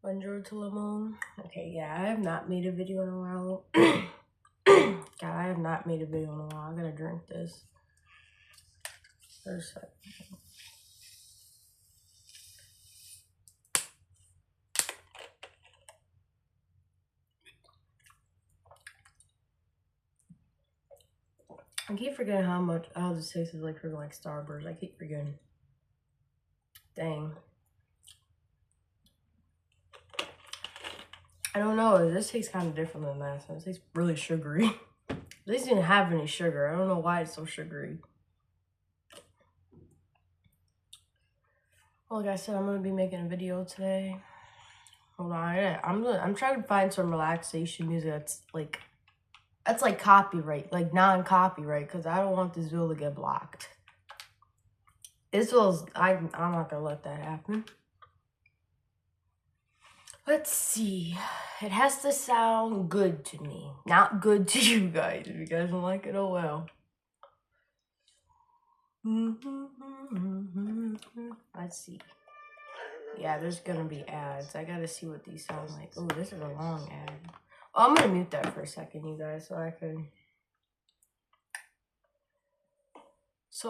Bonjour to the moon. Okay, yeah, I have not made a video in a while. God, I have not made a video in a while. I gotta drink this. For a second. I keep forgetting how this tastes like for like Starburst. I keep forgetting. Dang. I don't know. This tastes kind of different than last one. It tastes really sugary. This didn't have any sugar. I don't know why it's so sugary. Well, like I said, I'm gonna be making a video today. Hold on, I'm trying to find some relaxation music that's like copyright, like non-copyright, because I don't want this video to get blocked. I'm not gonna let that happen. Let's see. It has to sound good to me, not good to you guys. If you guys don't like it, oh well. Let's see. Yeah, there's gonna be ads. I gotta see what these sound like. Oh, this is a long ad. Oh, I'm gonna mute that for a second, you guys, so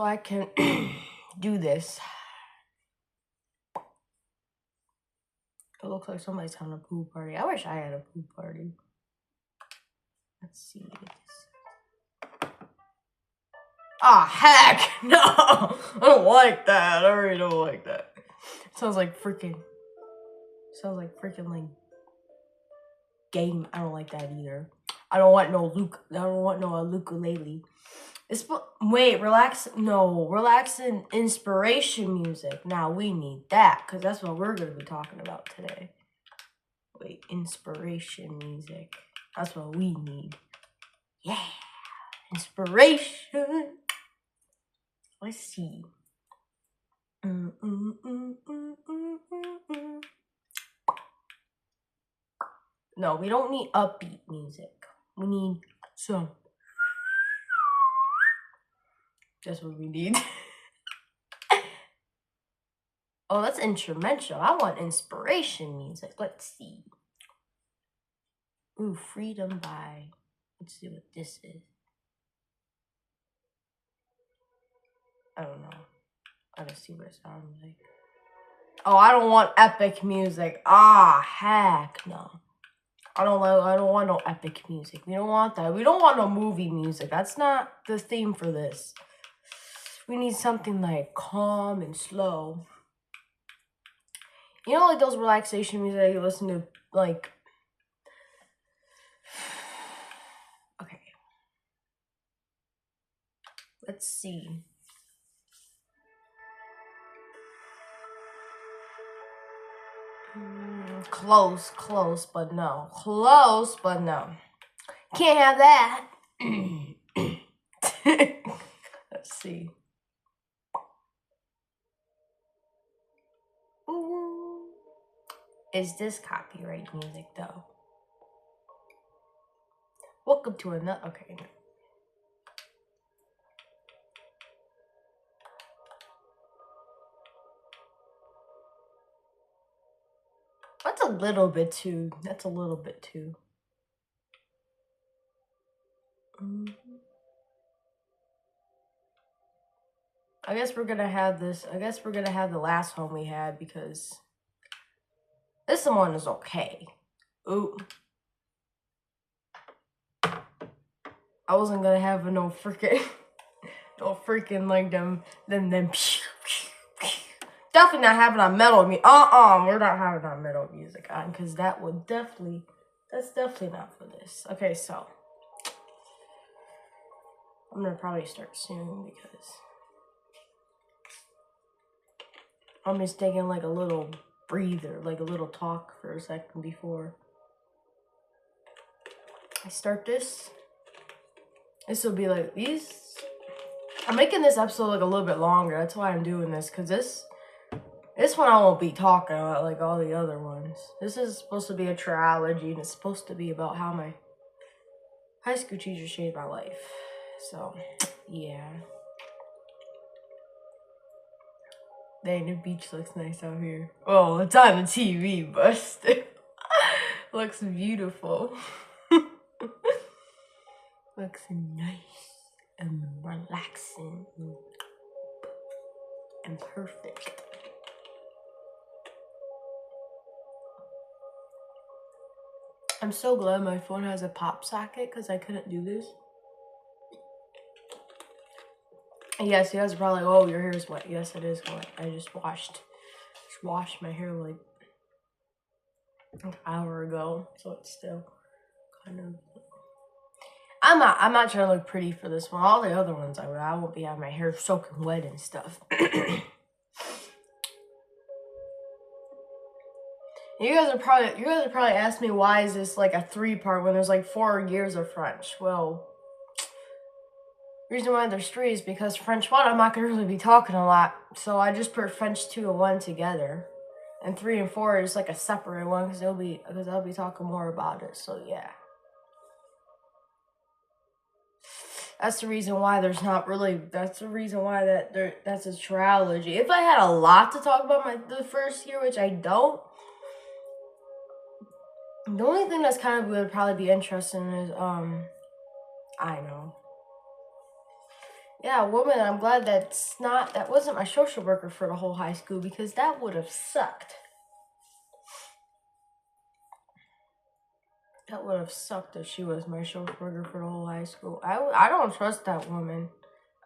I can do this. It looks like somebody's having a pool party. I wish I had a pool party. Let's see. Ah, heck! No! I don't like that. I really don't like that. Sounds like freaking like game. I don't like that either. I don't want no ukulele. Wait, relaxing inspiration music. Now we need that, because that's what we're going to be talking about today. Wait, inspiration music. That's what we need. Yeah, inspiration. Let's see. No, we don't need upbeat music. We need some. That's what we need. Oh, that's instrumental. I want inspiration music. Let's see. Ooh, Freedom by. Let's see what this is. I don't know. I gotta see what it sounds like. Oh, I don't want epic music. Ah, heck no. I don't want no epic music. We don't want that. We don't want no movie music. That's not the theme for this. We need something like calm and slow. You know, like those relaxation music that you listen to, like. Okay. Let's see. Close, but no. Close, but no. Can't have that. Let's see. Ooh. Is this copyright music, though? Welcome to another. Okay. That's a little bit too. I guess we're gonna have this. I guess we're gonna have the last one we had, because this one is okay. Ooh. I wasn't gonna have no freaking like them. Definitely not having a metal music. We're not having our metal music on, because that's definitely not for this. Okay, so I'm gonna probably start soon, because I'm just taking like a little breather, like a little talk for a second before I start this. This will be like these. I'm making this episode like a little bit longer. That's why I'm doing this, because this one I won't be talking about like all the other ones. This is supposed to be a trilogy, and it's supposed to be about how my high school teacher changed my life. So, yeah. Dang, the beach looks nice out here. Well, it's on the TV, but still. Looks beautiful. Looks nice and relaxing and perfect. I'm so glad my phone has a pop socket because I couldn't do this. And yes, you guys are probably like, oh, your hair is wet. Yes, it is wet. I just washed my hair like an hour ago, so it's still kind of. I'm not trying to look pretty for this one. All the other ones I won't be having my hair soaking wet and stuff. You guys are probably asking me why is this like a 3-part when there's like 4 years of French. Well, the reason why there's 3 is because French 1 I'm not gonna really be talking a lot, so I just put French 2 and 1 together, and 3 and 4 is like a separate one because I'll be talking more about it. So yeah, that's the reason why there's not really. That's the reason why that's a trilogy. If I had a lot to talk about the first year, which I don't. The only thing that's kind of would probably be interesting is, I know. Yeah, woman, I'm glad that wasn't my social worker for the whole high school because that would have sucked. That would have sucked if she was my social worker for the whole high school. I don't trust that woman.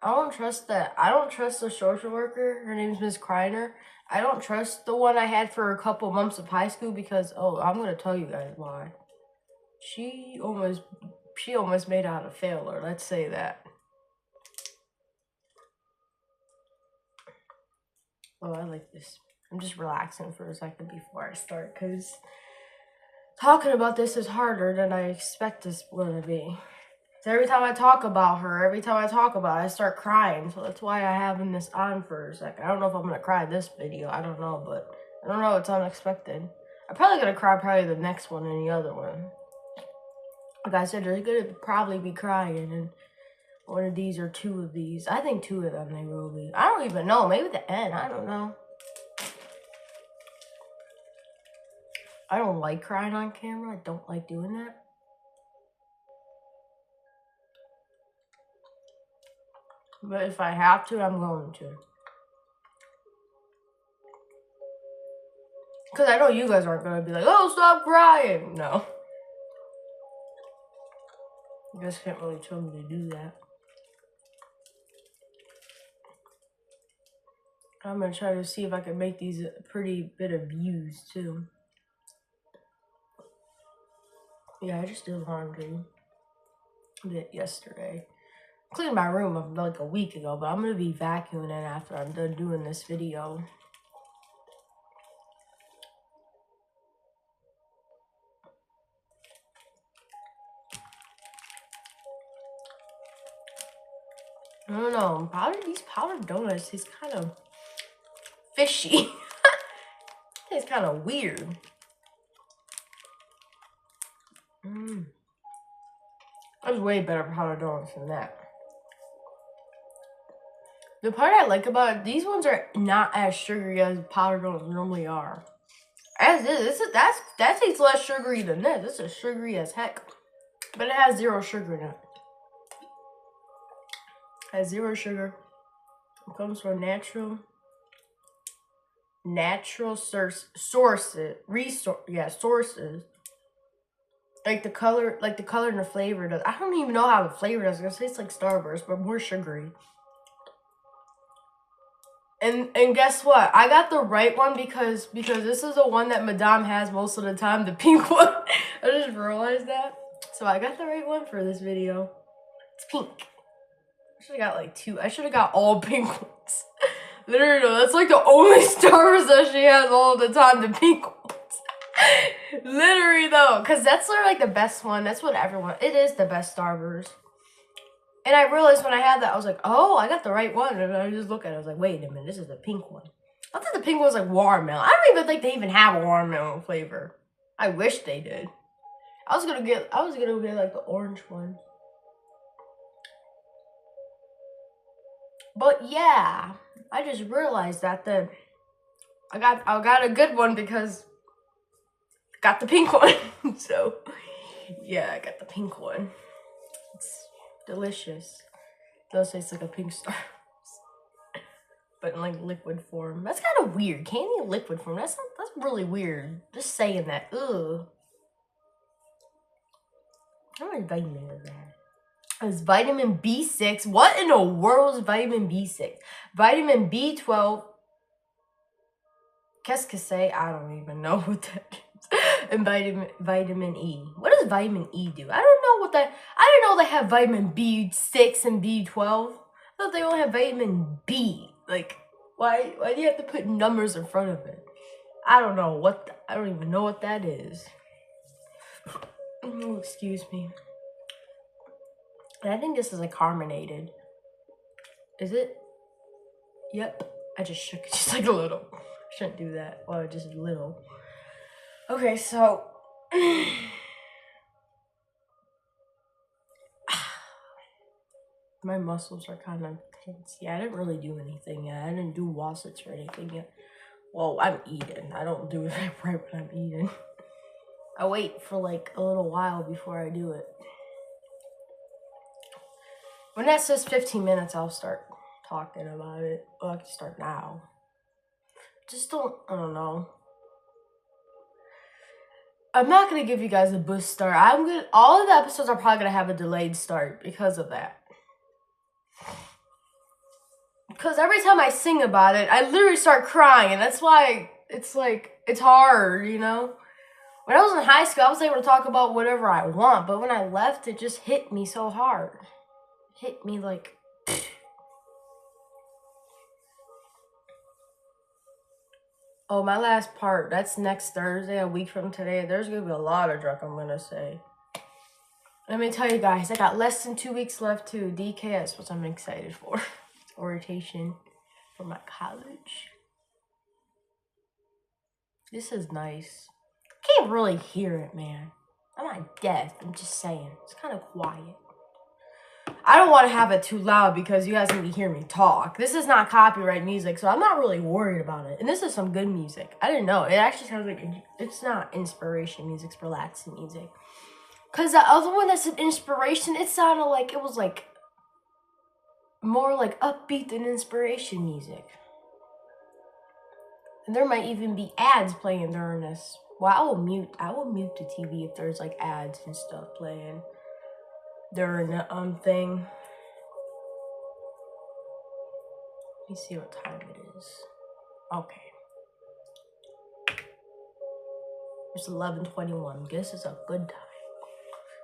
I don't trust the social worker. Her name's Miss Kreiner. I don't trust the one I had for a couple months of high school because, I'm going to tell you guys why. She almost made out a failure, let's say that. Oh, I like this. I'm just relaxing for a second before I start because talking about this is harder than I expect this one to be. So every time I talk about her, I start crying. So that's why I having this on for a second. I don't know if I'm going to cry this video. I don't know, but I don't know. It's unexpected. I'm probably going to cry the next one and the other one. Like I said, there's going to probably be crying in one of these or 2 of these. I think 2 of them they will be. I don't even know. Maybe the end. I don't know. I don't like crying on camera. I don't like doing that. But if I have to, I'm going to. Because I know you guys aren't going to be like, oh, stop crying. No. You guys can't really tell me to do that. I'm going to try to see if I can make these a pretty bit of views, too. Yeah, I just did laundry. I did it yesterday. I cleaned my room like a week ago, but I'm going to be vacuuming it after I'm done doing this video. I don't know. These powdered donuts taste kind of fishy. It's kind of weird. There's way better powdered donuts than that. The part I like about it, these ones are not as sugary as powdered donuts normally are. As that tastes less sugary than this. This is sugary as heck. But it has 0 sugar in it. It has 0 sugar. It comes from natural sources. Sources. Like the color and the flavor does. I don't even know how the flavor does. It tastes like Starburst, but more sugary. And guess what? I got the right one because this is the one that Madame has most of the time, the pink one. I just realized that. So I got the right one for this video. It's pink. I should have got like 2. I should have got all pink ones. Literally, that's like the only Starburst that she has all the time, the pink ones. Literally though, because that's like the best one. That's what everyone, it is the best Starburst. And I realized when I had that, I was like, oh, I got the right one. And I just look at it, I was like, wait a minute, this is the pink one. I thought the pink one was like watermelon. I don't even think they even have a watermelon flavor. I wish they did. I was gonna get like the orange one. But yeah, I just realized that I got a good one because I got the pink one. So yeah, I got the pink one. It's delicious. It does taste like a pink star. But in like liquid form. That's kind of weird. Candy in liquid form. That's really weird. Just saying that. Ugh. How much vitamin is that? It's vitamin B6. What in the world is vitamin B6? Vitamin B12. Qu'est-ce que c'est? I don't even know what that is. And vitamin E. What does vitamin E do? I don't know what that. I didn't know they have vitamin B6 and B12. I thought they only have vitamin B. Like, why do you have to put numbers in front of it? I don't know what. I don't even know what that is. Oh, excuse me. And I think this is like carbonated. Is it? Yep. I just shook it just like a little. Shouldn't do that. Well, just a little. Okay, so my muscles are kind of tense. Yeah, I didn't really do anything yet. I didn't do wall-sits or anything yet. Well, I'm eating. I don't do it right when I'm eating. I wait for like a little while before I do it. When that says 15 minutes, I'll start talking about it. Well, I can start now. Just don't, I don't know. I'm not gonna give you guys a boost start. All of the episodes are probably gonna have a delayed start because of that. Because every time I sing about it, I literally start crying, and that's why it's like, it's hard, you know? When I was in high school, I was able to talk about whatever I want, but when I left, it just hit me so hard. It hit me like... Oh, my last part, that's next Thursday, a week from today. There's going to be a lot of drunk, I'm going to say. Let me tell you guys, I got less than 2 weeks left to DKS, which I'm excited for. Orientation for my college. This is nice. I can't really hear it, man. I'm not deaf, I'm just saying. It's kind of quiet. I don't want to have it too loud because you guys need to hear me talk. This is not copyright music, so I'm not really worried about it. And this is some good music. I didn't know. It actually sounds like it's not inspiration music, it's relaxing music. Because the other one that's an inspiration, it sounded like it was like more like upbeat than inspiration music. And there might even be ads playing during this. Well, I will mute the TV if there's like ads and stuff playing during the thing. Let me see what time it is. Okay. It's 11:21. Guess it's a good time.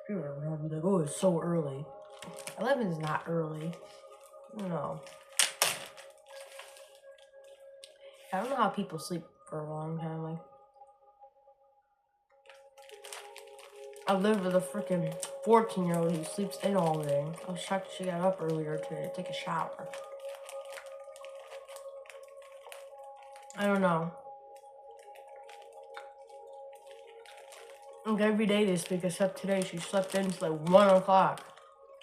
People are like, oh, it's so early. 11 is not early. No. I don't know how people sleep for a long time. Like, I live with a freaking 14-year-old who sleeps in all day. I was shocked she got up earlier to take a shower. I don't know. Like every day this week, except today, she slept in until like 1 o'clock.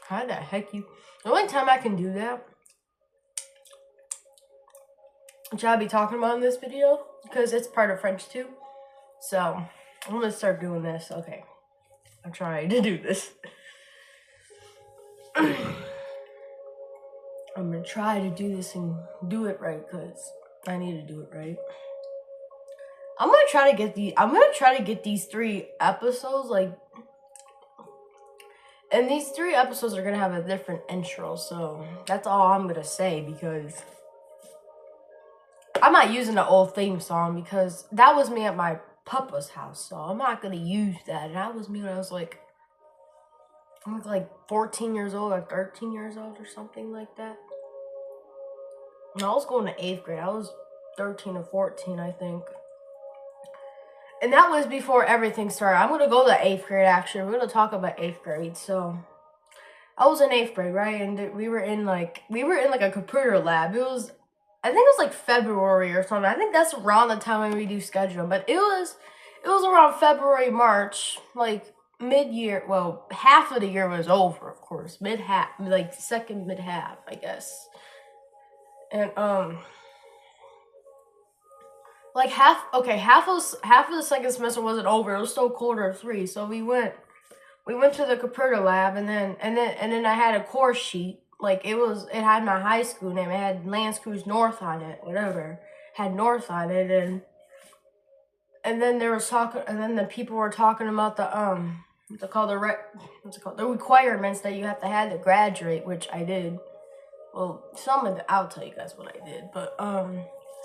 How the heck you... The only time I can do that, which I'll be talking about in this video, because it's part of French too. So, I'm gonna start doing this. Okay. I'm trying to do this. I'm gonna try to do this and do it right, because I need to do it right. I'm gonna try to get these 3 episodes, like, and these 3 episodes are gonna have a different intro, so that's all I'm gonna say, because I'm not using the old theme song, because that was me at my papa's house, so I'm not gonna use that. And that was me when I was like 14 years old or 13 years old or something like that. And I was going to 8th grade. I was 13 or 14, I think. And that was before everything started. I'm gonna go to 8th grade, actually. We're gonna talk about 8th grade. So I was in 8th grade, right? And we were in like a computer lab. I think it was like February or something. I think that's around the time when we do schedule. But it was around February, March, like mid-year. Well, half of the year was over, of course. Mid-half, like second mid-half, I guess. And like half of the second semester wasn't over. It was still quarter 3, so we went to the computer lab, and then I had a course sheet. Like it had my high school name. It had L'Anse Creuse North on it, whatever. Had North on it, and then there was talking, and then the people were talking about the the requirements that you have to graduate, which I did. Well, I'll tell you guys what I did, but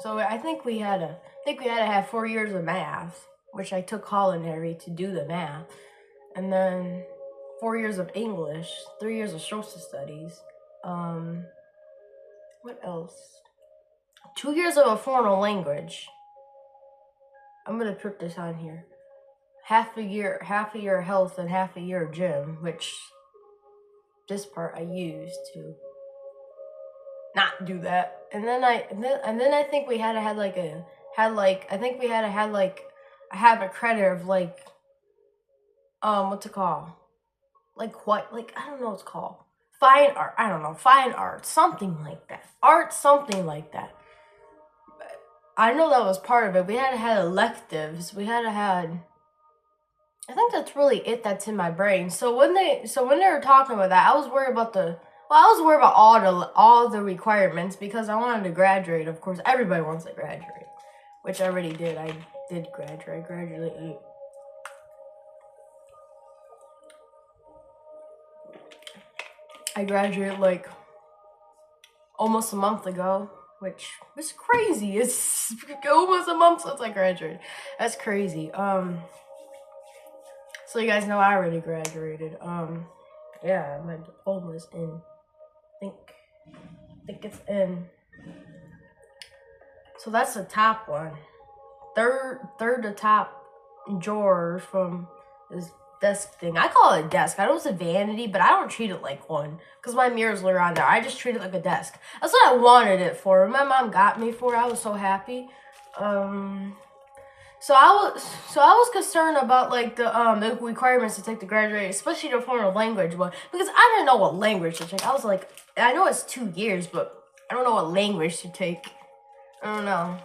so I think we had to have 4 years of math, which I took culinary to do the math, and then 4 years of English, 3 years of social studies. What else? 2 years of a foreign language. I'm gonna put this on here. Half a year health and half a year gym, which this part I used to not do that. And then I think we had to have I have a credit of like what's it called? Like what? Like I don't know what it's called. Fine art. I don't know. Fine art. Something like that. Something like that. I know that was part of it. We had to have electives. I think that's really it that's in my brain. So when they were talking about that, I was worried about all the requirements because I wanted to graduate. Of course, everybody wants to graduate, which I already did. I did graduate. I graduated. I graduated like almost a month ago, which was crazy. It's almost a month since I graduated. That's crazy. So you guys know I already graduated. Yeah, my diploma's in. I think it's in. So that's the top one. Third to top drawer from this desk thing. I call it a desk. I know it's a vanity, but I don't treat it like one because my mirrors are on there. I just treat it like a desk. That's what I wanted it for. My mom got me for it. I was so happy. So I was concerned about like the requirements to take the graduate, especially the foreign language one, because I didn't know what language to take. I was like, I know it's 2 years, but I don't know what language to take. I don't know.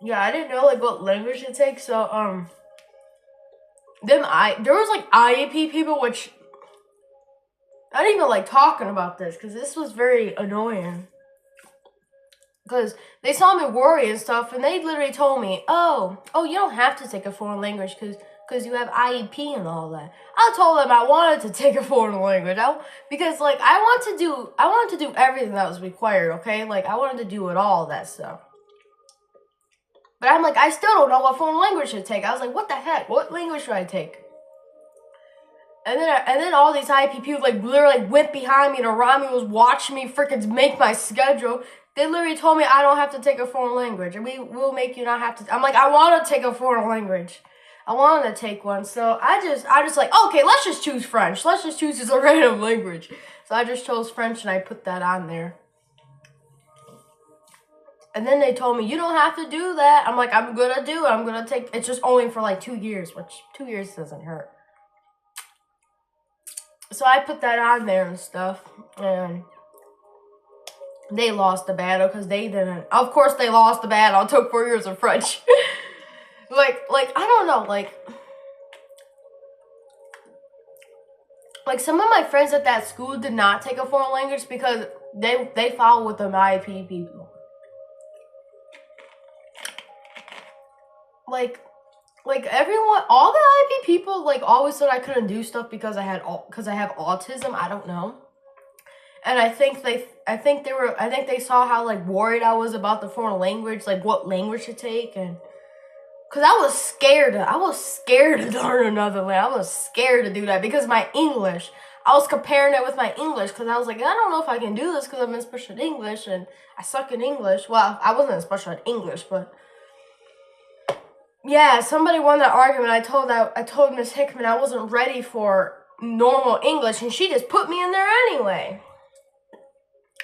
Yeah, I didn't know like what language to take, so there was like IEP people, which I didn't even like talking about this because this was very annoying. Because they saw me worry and stuff, and they literally told me, "Oh, you don't have to take a foreign language because you have IEP and all that." I told them I wanted to take a foreign language, because like I wanted to do everything that was required. Okay, like I wanted to do all that stuff. But I'm like, I still don't know what foreign language to take. I was like, what the heck? What language should I take? And then all these IEP people like literally went behind me and around me was watching me freaking make my schedule. They literally told me I don't have to take a foreign language, and we will make you not have to. I'm like, I want to take a foreign language. I wanted to take one, so I just like, okay, let's just choose French. Let's just choose a random language. So I just chose French and I put that on there. And then they told me, you don't have to do that. I'm like, I'm gonna do it. I'm gonna take, it's just only for like 2 years, which 2 years doesn't hurt. So I put that on there and stuff, and they lost the battle because they didn't. Of course they lost the battle. It took 4 years of French. like, I don't know, like some of my friends at that school did not take a foreign language because they follow with the IEP people. Like everyone, all the IEP people like always said I couldn't do stuff because I have autism. I don't know. And I think they saw how like worried I was about the foreign language, like what language to take, and cause I was scared to learn another language. I was scared to do that because my English. I was comparing it with my English because I was like, I don't know if I can do this because I'm in special ed English and I suck in English. Well, I wasn't in special ed English, but yeah, somebody won that argument. I told Miss Hickman I wasn't ready for normal English, and she just put me in there anyway.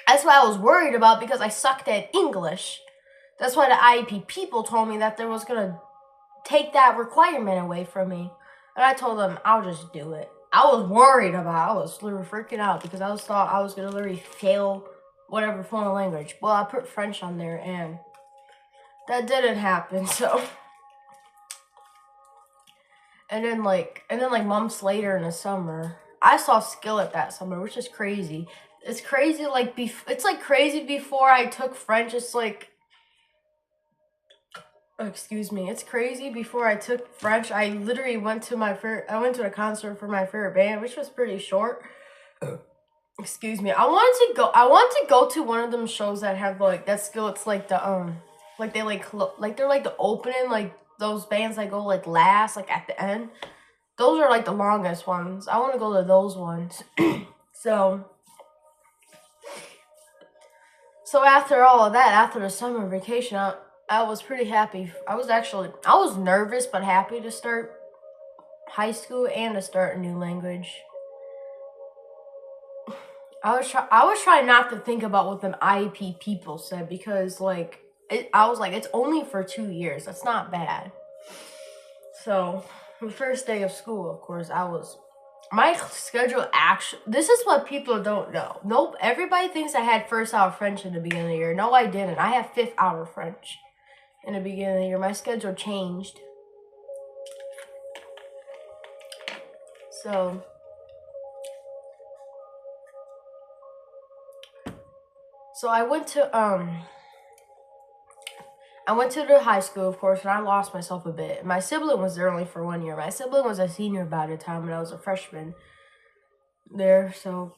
That's what I was worried about because I sucked at English. That's why the IEP people told me that they was gonna take that requirement away from me. And I told them I'll just do it. I was worried about it. I was literally freaking out because I thought I was gonna literally fail whatever foreign language. Well, I put French on there and that didn't happen, so. And then like months later in the summer, I saw Skillet that summer, which is crazy. It's crazy like it's like crazy before I took French. It's like, excuse me, it's crazy before I took French. I literally went to a concert for my favorite band, which was pretty short. Excuse me. I want to go to one of them shows that have like that Skillet's like the like they like they're like the opening, like those bands that go like last, like at the end. Those are like the longest ones. I want to go to those ones. So after all of that, after the summer vacation, I was pretty happy. I was nervous but happy to start high school and to start a new language. I was trying not to think about what them IEP people said because like I was like, it's only for 2 years. That's not bad. So the first day of school, of course, my schedule actually, this is what people don't know. Nope, everybody thinks I had first hour French in the beginning of the year. No, I didn't. I have 5th hour French in the beginning of the year. My schedule changed. So I went to the high school, of course, and I lost myself a bit. My sibling was there only for 1 year. My sibling was a senior by the time, and I was a freshman there. So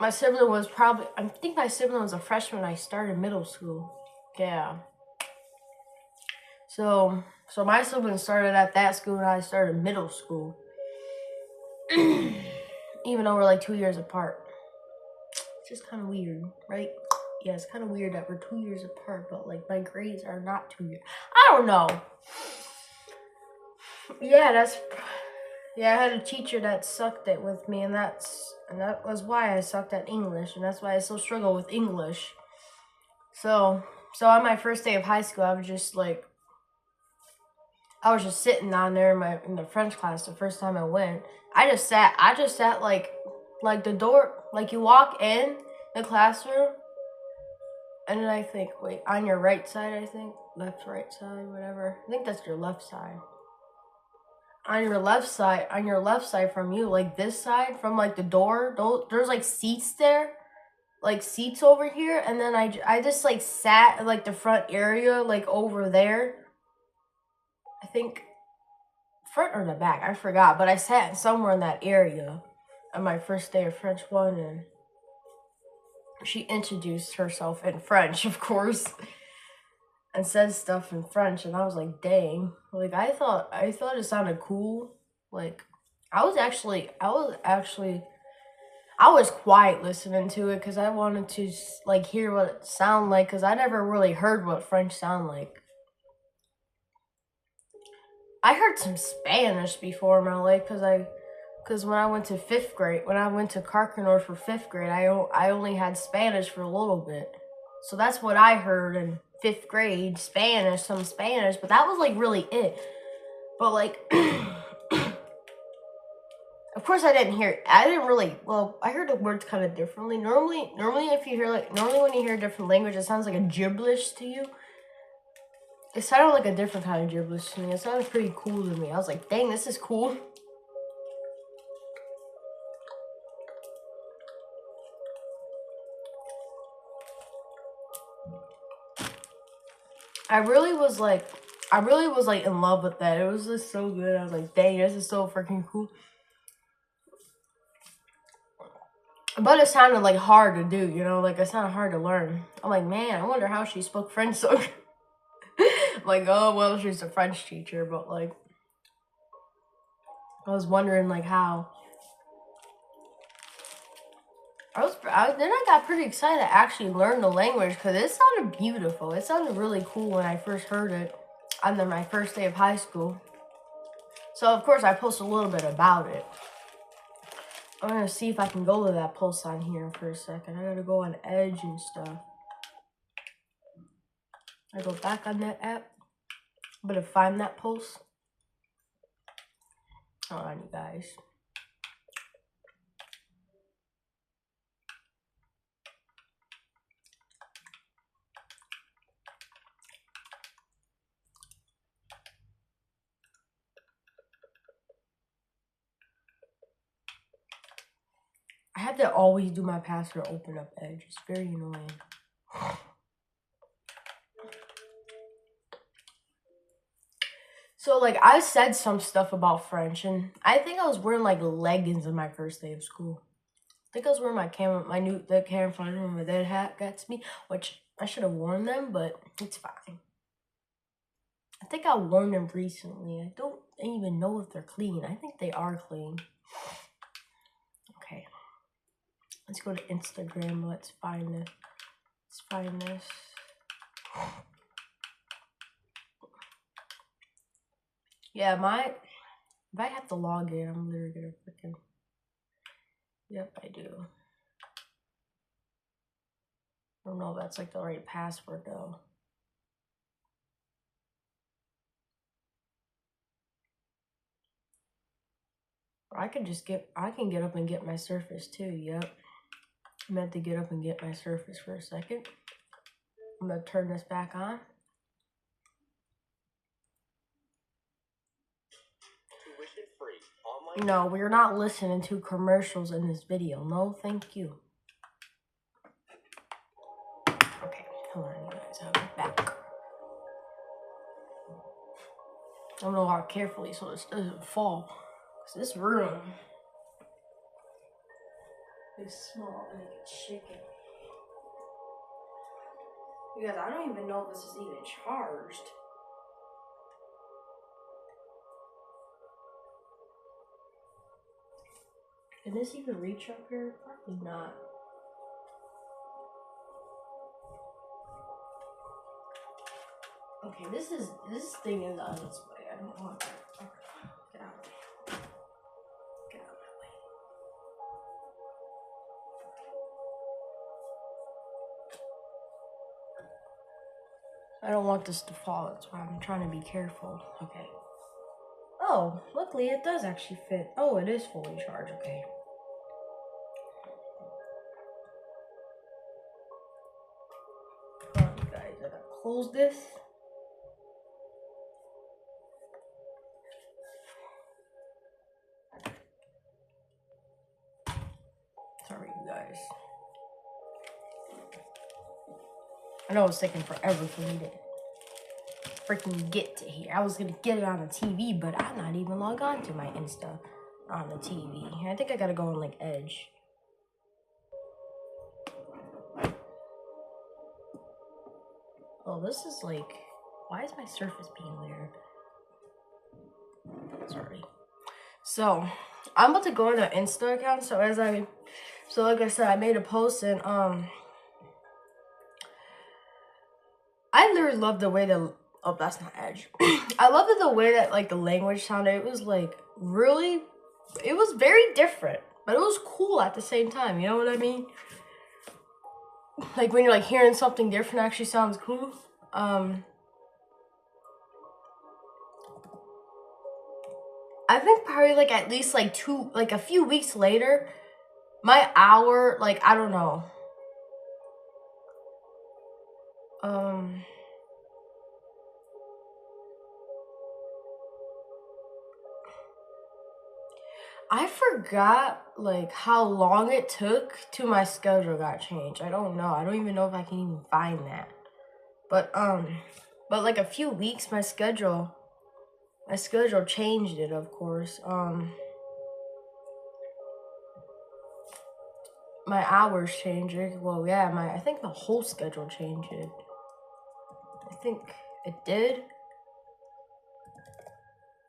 my sibling was I think my sibling was a freshman when I started middle school. Yeah. So my sibling started at that school, and I started middle school. Even though we're like 2 years apart. It's just kind of weird, right? Yeah, it's kind of weird that we're 2 years apart, but like my grades are not 2 years. I don't know. Yeah, I had a teacher that sucked it with me, and that was why I sucked at English, and that's why I still struggle with English. So on my first day of high school, I was just sitting down there in the French class the first time I went. I just sat like the door, like you walk in the classroom, and then I think, wait, on your right side, I think, left, right side, whatever. I think that's your left side. On your left side from you, like this side, from like the door, there's like seats there, like seats over here, and then I just like sat in like the front area, like over there. I think front or the back, I forgot, but I sat somewhere in that area on my first day of French 1, and she introduced herself in French, of course, and said stuff in French, and I was like, dang. Like, I thought it sounded cool. Like, I was quiet listening to it because I wanted to, like, hear what it sounded like, because I never really heard what French sound like. I heard some Spanish before in my life because when I went to 5th grade, when I went to Carcanor for 5th grade, I only had Spanish for a little bit. So that's what I heard in 5th grade, some Spanish, but that was like really it. But like, of course I didn't hear, I heard the words kind of differently. Normally when you hear a different language, it sounds like a gibberish to you. It sounded like a different kind of gibberish to me. It sounded pretty cool to me. I was like, dang, this is cool. I really was like in love with that. It was just so good. I was like, dang, this is so freaking cool. But it sounded like hard to do, you know, like it sounded hard to learn. I'm like, man, I wonder how she spoke French so like, oh well, she's a French teacher, but like I was wondering like how. Then I got pretty excited to actually learn the language because it sounded beautiful. It sounded really cool when I first heard it on my first day of high school. So of course I posted a little bit about it. I'm gonna see if I can go to that post on here for a second. I gotta go on Edge and stuff. I go back on that app. I'm gonna find that post. Hold on, you guys. I have to always do my password open up Edge. It's very annoying. So, like, I said some stuff about French, and I think I was wearing, like, leggings on my first day of school. I think I was wearing the Karen Farmer with that hat gets me, which I should have worn them, but it's fine. I think I worn them recently. I don't even know if they're clean. I think they are clean. Okay. Let's go to Instagram. Let's find this. Let's find this. Yeah, if I have to log in, I'm literally gonna freaking. Yep, I do. I don't know if that's like the right password though. Or I can get up and get my Surface too. Yep. I meant to get up and get my Surface for a second. I'm gonna turn this back on. No, we're not listening to commercials in this video. No, thank you. Okay, hold on, you guys. I'll be back. I'm gonna walk carefully so this doesn't fall. Cause this room is small and it gets shaken. You guys, I don't even know if this is even charged. Can this even reach up here? Probably not. Okay, this thing is on its way. I don't want that. Okay, get out of here. Get out of my way. I don't want this to fall. That's why I'm trying to be careful. Okay. Oh, luckily it does actually fit. Oh, it is fully charged. Okay. Hold on, guys. I gotta close this. Sorry, you guys. I know it's taking forever for me to freaking get to here. I was gonna get it on the TV, but I'm not even logged on to my Insta on the TV. I think I gotta go on like Edge. Oh, this is like, why is my Surface being weird? Sorry. So, I'm about to go on the Insta account. So like I said, I made a post and I literally love the way that. Oh, that's not Edge. I love the way that like the language sounded. It was like really, it was very different, but it was cool at the same time. You know what I mean? Like when you're like hearing something different actually sounds cool. I think probably like at least like a few weeks later, my hour, like I don't know. I forgot like how long it took till my schedule got changed. I don't know. I don't even know if I can even find that. But like a few weeks my schedule changed it, of course. My hours changed it. Well, yeah, I think the whole schedule changed it. I think it did.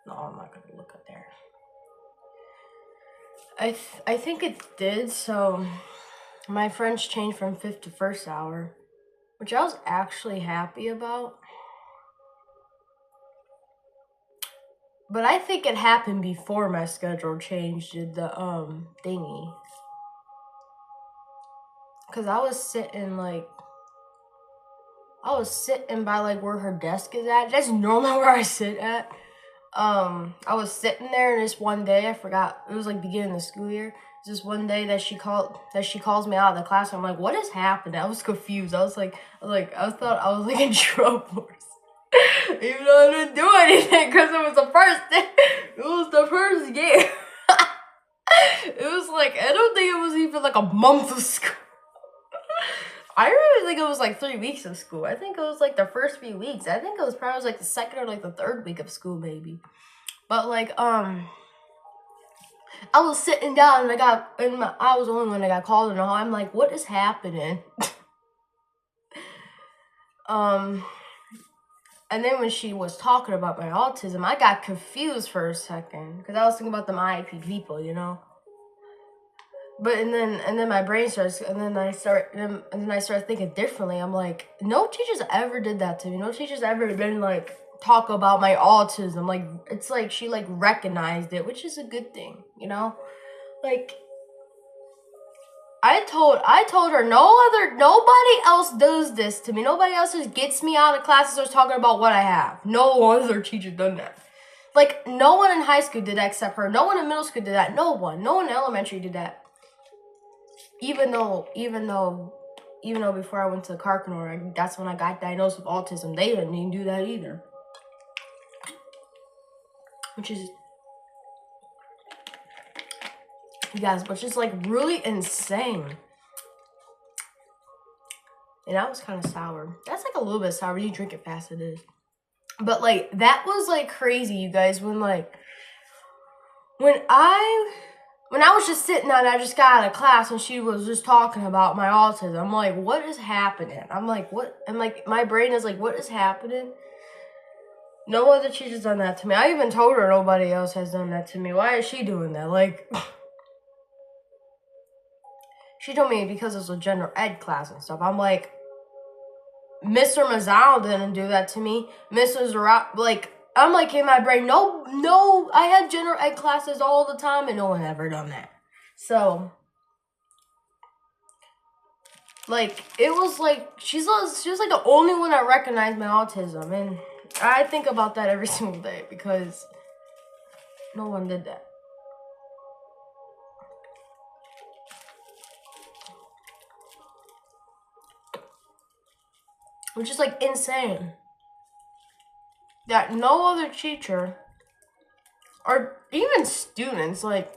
No, I'm not gonna look up there. I think it did. So my French changed from 5th to 1st hour, which I was actually happy about. But I think it happened before my schedule changed the thingy. Cause I was sitting by like where her desk is at. That's normally where I sit at. I was sitting there, and this one day, I forgot, it was like beginning of the school year. This one day that she calls me out of the class. I'm like, what has happened? I was confused. I thought I was like in trouble. Even though I didn't do anything, because it was the first day. It was the first year. It was like, I don't think it was even like a month of school. I really think it was like 3 weeks of school. I think it was like the first few weeks. I think it was probably like the second or like the third week of school, maybe. But like, I was sitting down, and I was the only one that got called in the hall. I'm like, what is happening? And then when she was talking about my autism, I got confused for a second, because I was thinking about the IEP people, you know. But and then my brain starts, and then I start thinking differently. I'm like, no teachers ever did that to me. No teachers ever been like talk about my autism. Like, it's like she like recognized it, which is a good thing, you know. Like, I told her nobody else does this to me. Nobody else just gets me out of class and starts talking about what I have. No other teacher done that. Like, no one in high school did that except her. No one in middle school did that. No one in elementary did that. Even though before I went to Carcanor, that's when I got diagnosed with autism. They didn't even do that either. Which is like really insane. And that was kind of sour. That's like a little bit sour. You drink it fast, it is. But like, that was like crazy, you guys, when I was just sitting down, I just got out of class, and she was just talking about my autism. I'm like, what is happening? I'm like, what? I'm like, my brain is like, what is happening? No other teacher's done that to me. I even told her nobody else has done that to me. Why is she doing that? Like, she told me because it's a general ed class and stuff. I'm like, Mr. Mazzano didn't do that to me. Mrs. Like, I'm like, in my brain, no, I had general ed classes all the time, and no one ever done that. So, like, it was like, she was like the only one that recognized my autism, and I think about that every single day, because no one did that. Which is like insane. That no other teacher, or even students, like,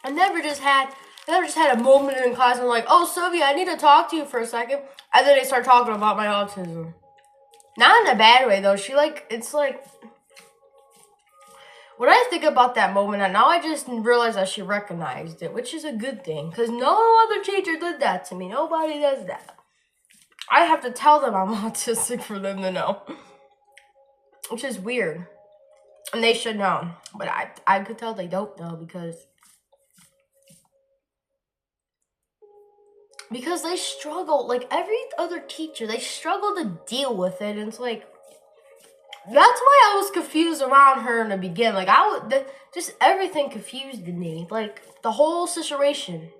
I never just had a moment in class and like, oh, Sylvia, I need to talk to you for a second. And then they start talking about my autism. Not in a bad way, though. It's like, when I think about that moment, and now I just realize that she recognized it, which is a good thing. Because no other teacher did that to me. Nobody does that. I have to tell them I'm autistic for them to know. Which is weird. And they should know. But I could tell they don't know, because they struggle. Like, every other teacher, they struggle to deal with it. And it's like, that's why I was confused around her in the beginning. Like, just everything confused me. Like, the whole situation.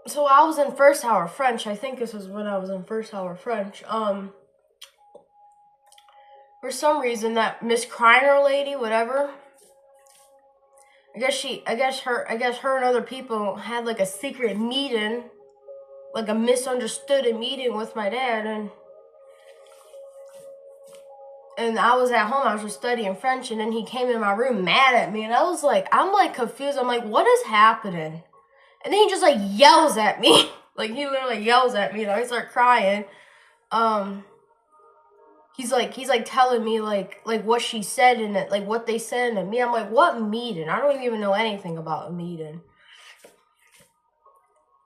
So I was in first hour French. I think this was when I was in first hour French. For some reason, that Miss Kreiner lady, whatever, I guess her and other people had like a secret meeting, like a misunderstood meeting with my dad, and I was at home. I was just studying French, and then he came in my room mad at me, and I'm like confused. I'm like, what is happening? And then he just like yells at me, like he literally yells at me, and I start crying. He's like telling me like what she said in it, like what they said to me. I'm like, what meeting? I don't even know anything about a meeting.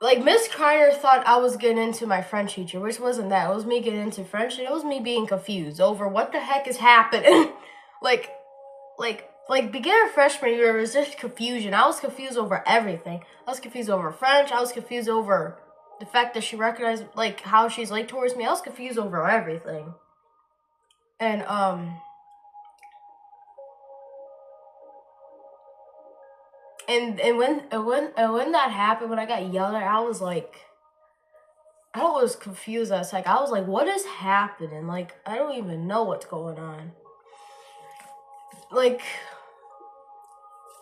Like, Miss Kreiner thought I was getting into my French teacher, which wasn't that. It was me getting into French, and it was me being confused over what the heck is happening. like beginner freshman year was just confusion. I was confused over everything. I was confused over French. I was confused over the fact that she recognized like how she's like towards me. I was confused over everything. And and when that happened, when I got yelled at, I was like, I was confused as heck. I was like, what is happening? Like, I don't even know what's going on. Like,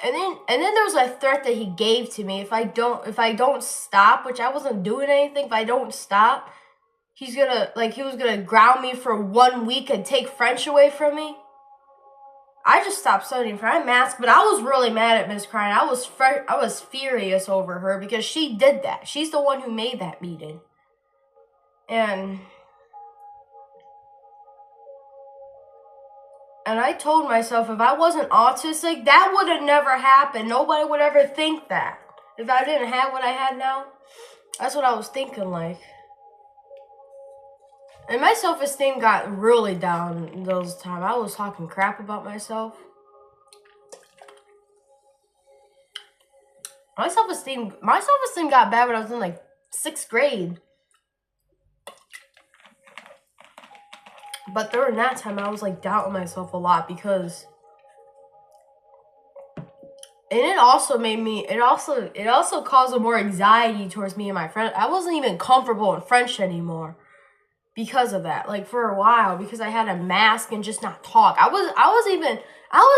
and then there was a threat that he gave to me. If I don't stop, which I wasn't doing anything, if I don't stop, he was gonna ground me for 1 week and take French away from me. I just stopped studying for my mask, but I was really mad at Miss Crying. I was furious over her because she did that. She's the one who made that meeting. And I told myself if I wasn't autistic, that would have never happened. Nobody would ever think that. If I didn't have what I had now, that's what I was thinking like. And my self-esteem got really down those times. I was talking crap about myself. My self-esteem got bad when I was in like 6th grade. But during that time, I was like doubting myself a lot because, and it also caused more anxiety towards me and my friend. I wasn't even comfortable in French anymore because of that. Like for a while, because I had a mask and just not talk. I was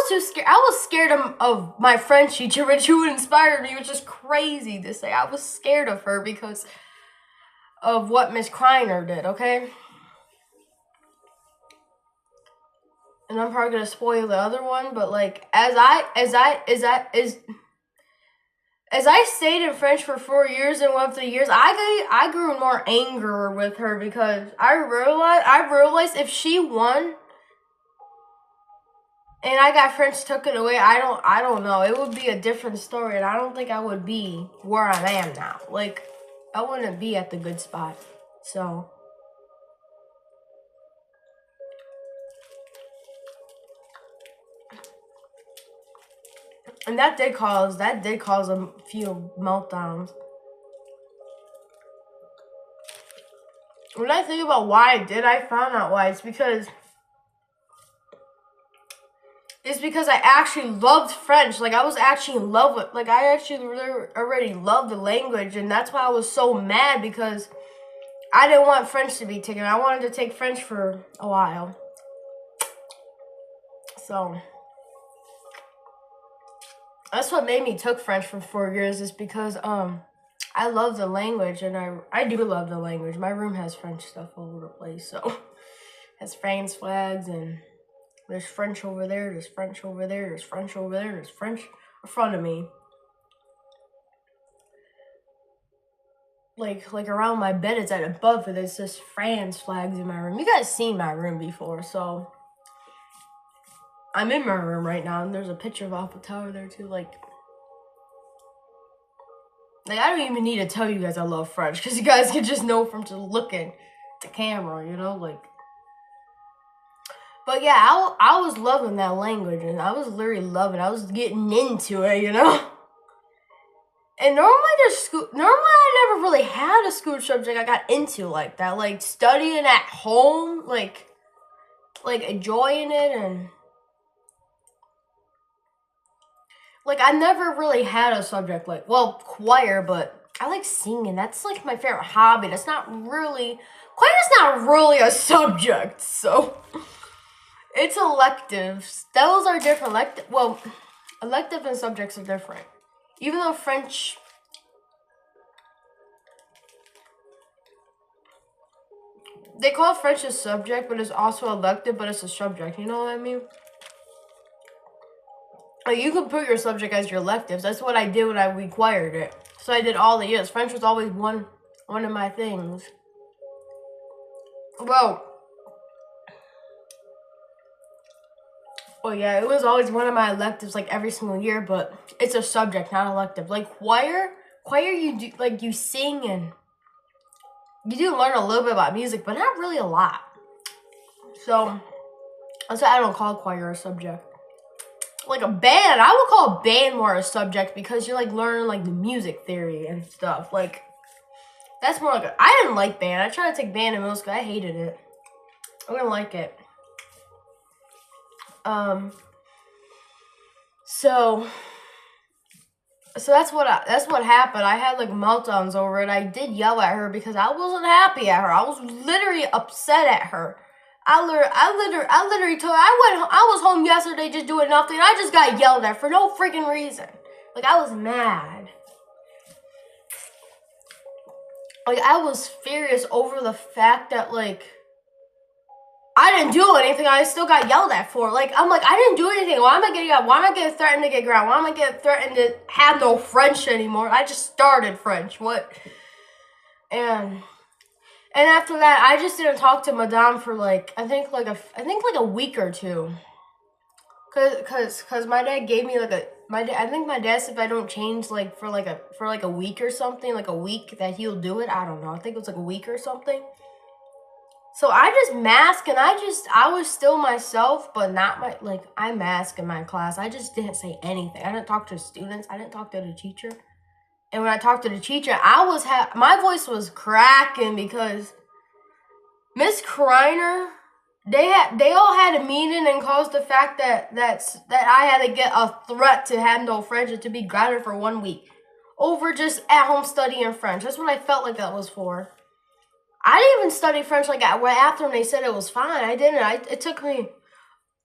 too scared. I was scared of my French teacher, who inspired me, which is crazy to say. I was scared of her because of what Miss Kreiner did, okay? And I'm probably gonna spoil the other one, but like as I stayed in French for 4 years and went through the years, I grew more anger with her because I realized if she won and I got French taken away, I don't know. It would be a different story, and I don't think I would be where I am now. Like, I wouldn't be at the good spot. So, and that did cause a few meltdowns. When I think about why I found out why. It's because I actually loved French. Like, I was actually in love with, like, I actually really already loved the language, and that's why I was so mad, because I didn't want French to be taken. I wanted to take French for a while. So, that's what made me took French for 4 years, is because, I love the language, and I do love the language. My room has French stuff all over the place, so, it has France flags, and there's French over there, there's French over there, there's French over there, there's French in front of me. Like around my bed, it's at above it. There's just France flags in my room. You guys seen my room before, so I'm in my room right now, and there's a picture of Eiffel Tower there too. Like I don't even need to tell you guys I love French, because you guys can just know from just looking at the camera, you know, like. But yeah, I was loving that language, and I was literally loving it. I was getting into it, you know? And normally I never really had a school subject I got into like that. Like, studying at home, like enjoying it, and like, I never really had a subject like, well, choir, but I like singing. That's like my favorite hobby. Choir's not really a subject, so. It's electives. Those are different. Elective and subjects are different. Even though French... They call French a subject, but it's also elective, but it's a subject. You know what I mean? Like, you can put your subject as your electives. That's what I did when I required it. So I did all the years. French was always one of my things. Well, yeah, it was always one of my electives, like, every single year, but it's a subject, not elective. Like, choir, you do, like, you sing, and you do learn a little bit about music, but not really a lot. So, that's why I don't call choir a subject. Like, a band, I would call a band more a subject, because you're, like, learning, like, the music theory and stuff. Like, that's more like I didn't like band. I tried to take band in middle school. I hated it. I didn't like it. So, So that's what happened. I had like meltdowns over it. I did yell at her because I wasn't happy at her. I was literally upset at her. I literally told her I was home yesterday just doing nothing. I just got yelled at for no freaking reason. Like, I was mad. Like, I was furious over the fact that, like, I didn't do anything. I still got yelled at for. Like, I'm like, I didn't do anything. Why am I getting up? Why am I getting threatened to get ground? Why am I getting threatened to have no French anymore? I just started French. What? And after that, I just didn't talk to Madame for like I think like a week or two. Cause my dad gave me like I think my dad said if I don't change like for like a week or something, like a week that he'll do it. I don't know. I think it was like a week or something. So I just masked and I was still myself, but not I masked in my class. I just didn't say anything. I didn't talk to the students. I didn't talk to the teacher. And when I talked to the teacher, my voice was cracking because Miss Kreiner, they all had a meeting and caused the fact that I had to get a threat to have no French and to be grounded for 1 week over just at home studying French. That's what I felt like that was for. I didn't even study French like right after when they said it was fine. I didn't. It took me.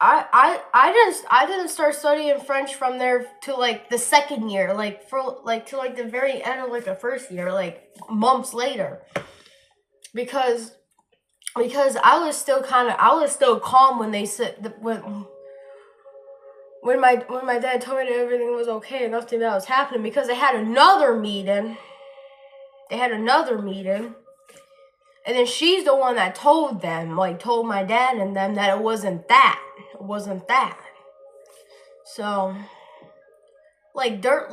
I didn't start studying French from there to like the second year, to like the very end of like the first year, like months later, because I was still calm when they said when my dad told me that everything was okay and nothing that was happening, because they had another meeting. And then she's the one that told my dad and them that it wasn't that. So, during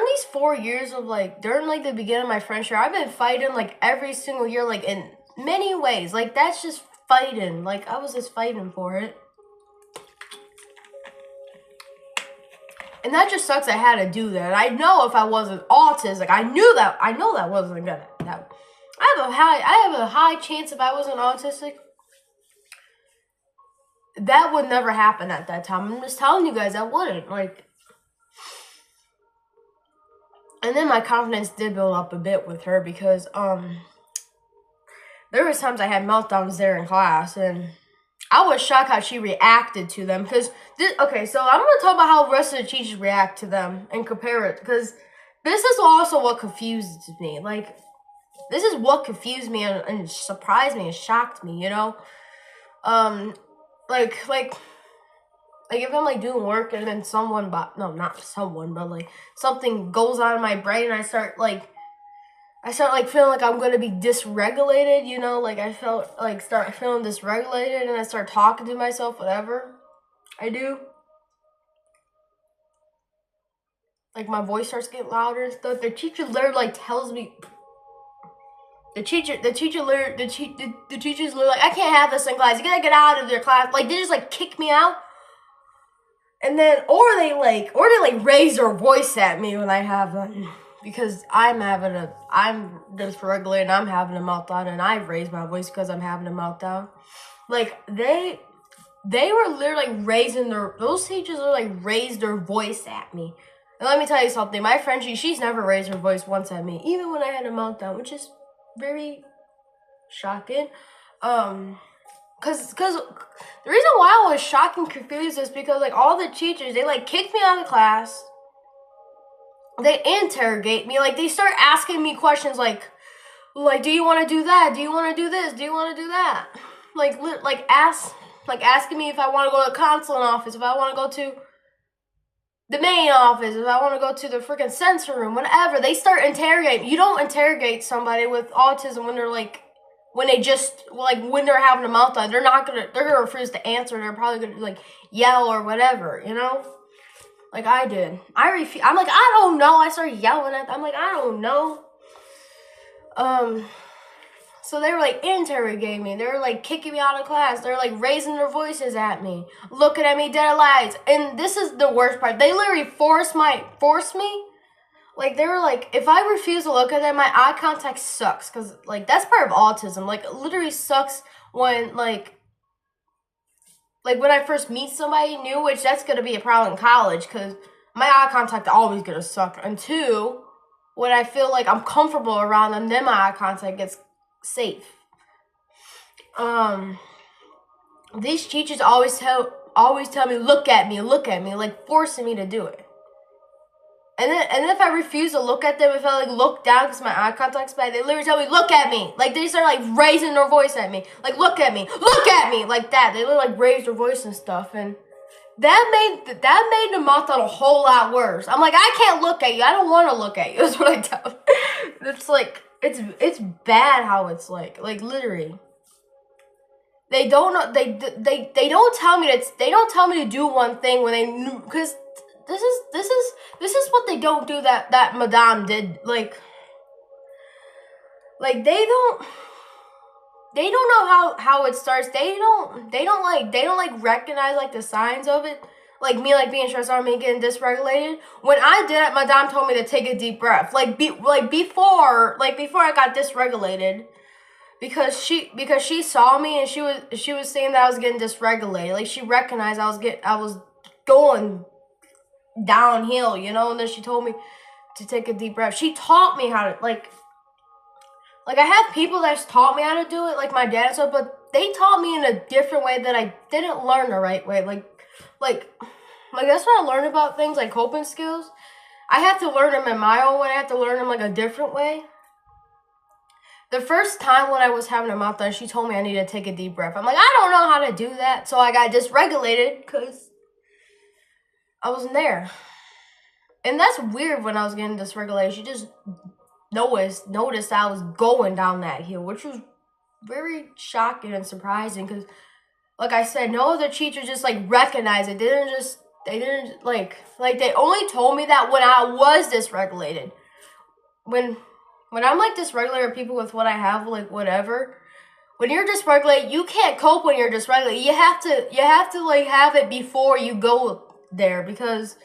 these 4 years of during the beginning of my French year, I've been fighting every single year, in many ways. That's just fighting. I was just fighting for it. And that just sucks I had to do that. I know if I wasn't autistic, I know that wasn't gonna happen. I have a high chance if I wasn't autistic, that would never happen at that time. I'm just telling you guys, that wouldn't. And then my confidence did build up a bit with her because there was times I had meltdowns there in class, and I was shocked how she reacted to them. So I'm gonna talk about how the rest of the teachers react to them and compare it, because this is also what confuses me. This is what confused me and surprised me and shocked me, you know? If I'm doing work and then something goes on in my brain and I start feeling like I'm gonna be dysregulated, you know? Start feeling dysregulated and I start talking to myself, whatever I do. My voice starts getting louder and stuff. The teacher literally tells me. The teacher's literally I can't have this in class. You gotta get out of their class. They just kick me out. And then, or they raise their voice at me when I have because I'm dysregulated and I'm having a meltdown, and I've raised my voice because I'm having a meltdown. They were literally those teachers raised their voice at me. And let me tell you something, my friend, she's never raised her voice once at me, even when I had a meltdown, which is very shocking. Cause the reason why I was shocked and confused is because all the teachers, they kicked me out of class. They interrogate me, they start asking me questions do you want to do that? Do you want to do this? Do you want to do that? Asking me if I want to go to the consulate office, if I want to go to the main office, if I want to go to the freaking sensory room, whatever. They start interrogating. You don't interrogate somebody with autism when they're when they're having a meltdown. They're gonna refuse to answer. They're probably gonna yell or whatever, you know? I did. I'm I don't know. I started yelling at them. I don't know. So they were interrogating me. They were kicking me out of class. They're raising their voices at me, looking at me dead eyes. And this is the worst part. They literally forced me. They were if I refuse to look at them, my eye contact sucks. Cause that's part of autism. It literally sucks when when I first meet somebody new, which that's gonna be a problem in college. Cause my eye contact always gonna suck. And two, when I feel like I'm comfortable around them, then my eye contact gets safe. These teachers always tell me, look at me, like forcing me to do it. And then if I refuse to look at them, if I like look down because my eye contact's bad, they literally tell me, look at me. Like they start like raising their voice at me. Like, look at me, like that. They literally like raise their voice and stuff. And that made the meltdown a whole lot worse. I'm like, I can't look at you. I don't want to look at you. That's what I tell them. It's like, it's bad how it's like literally. They don't know, they don't tell me to do one thing when they knew, because this is what they don't do that Madame did. Like they don't know how it starts. They don't recognize like the signs of it. Like me like being stressed out, me getting dysregulated. When I did it, Madame told me to take a deep breath. Before I got dysregulated. Because she saw me and she was saying that I was getting dysregulated. Like she recognized I was going downhill, you know, and then she told me to take a deep breath. She taught me how to like I have people that's taught me how to do it, like my dad and stuff, but they taught me in a different way that I didn't learn the right way. Like that's what I learned about things like coping skills. I have to learn them in my own way. I have to learn them like a different way. The first time when I was having a meltdown, she told me I needed to take a deep breath. I'm like, I don't know how to do that. So I got dysregulated because I wasn't there. And that's weird when I was getting dysregulated. She just noticed I was going down that hill, which was very shocking and surprising because, like I said, no other teacher just like recognized it. They didn't they only told me that when I was dysregulated. When I'm like dysregulated, people with what I have, like whatever. When you're dysregulated, you can't cope when you're dysregulated. You have to like have it before you go there because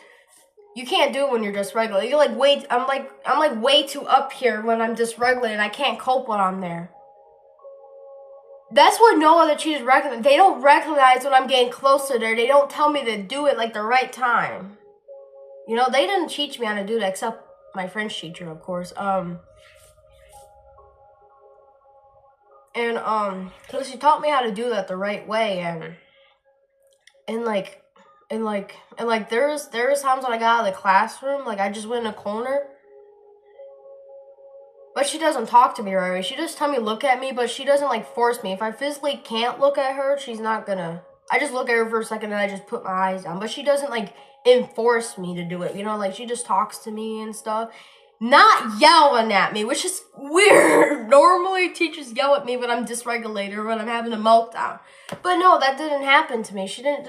you can't do it when you're dysregulated. You're like wait, I'm like way too up here when I'm dysregulated. I can't cope when I'm there. That's what no other teachers recognize. They don't recognize when I'm getting closer there. They don't tell me to do it like the right time. You know, they didn't teach me how to do that except my French teacher, of course. Cause she taught me how to do that the right way, and there was times when I got out of the classroom, like I just went in a corner, but she doesn't talk to me right away. She just tell me look at me, but she doesn't like force me. If I physically can't look at her, she's not gonna. I just look at her for a second and I just put my eyes down, but she doesn't like enforce me to do it. You know, like she just talks to me and stuff. Not yelling at me, which is weird. Normally, teachers yell at me when I'm dysregulated or when I'm having a meltdown. But no, that didn't happen to me. She didn't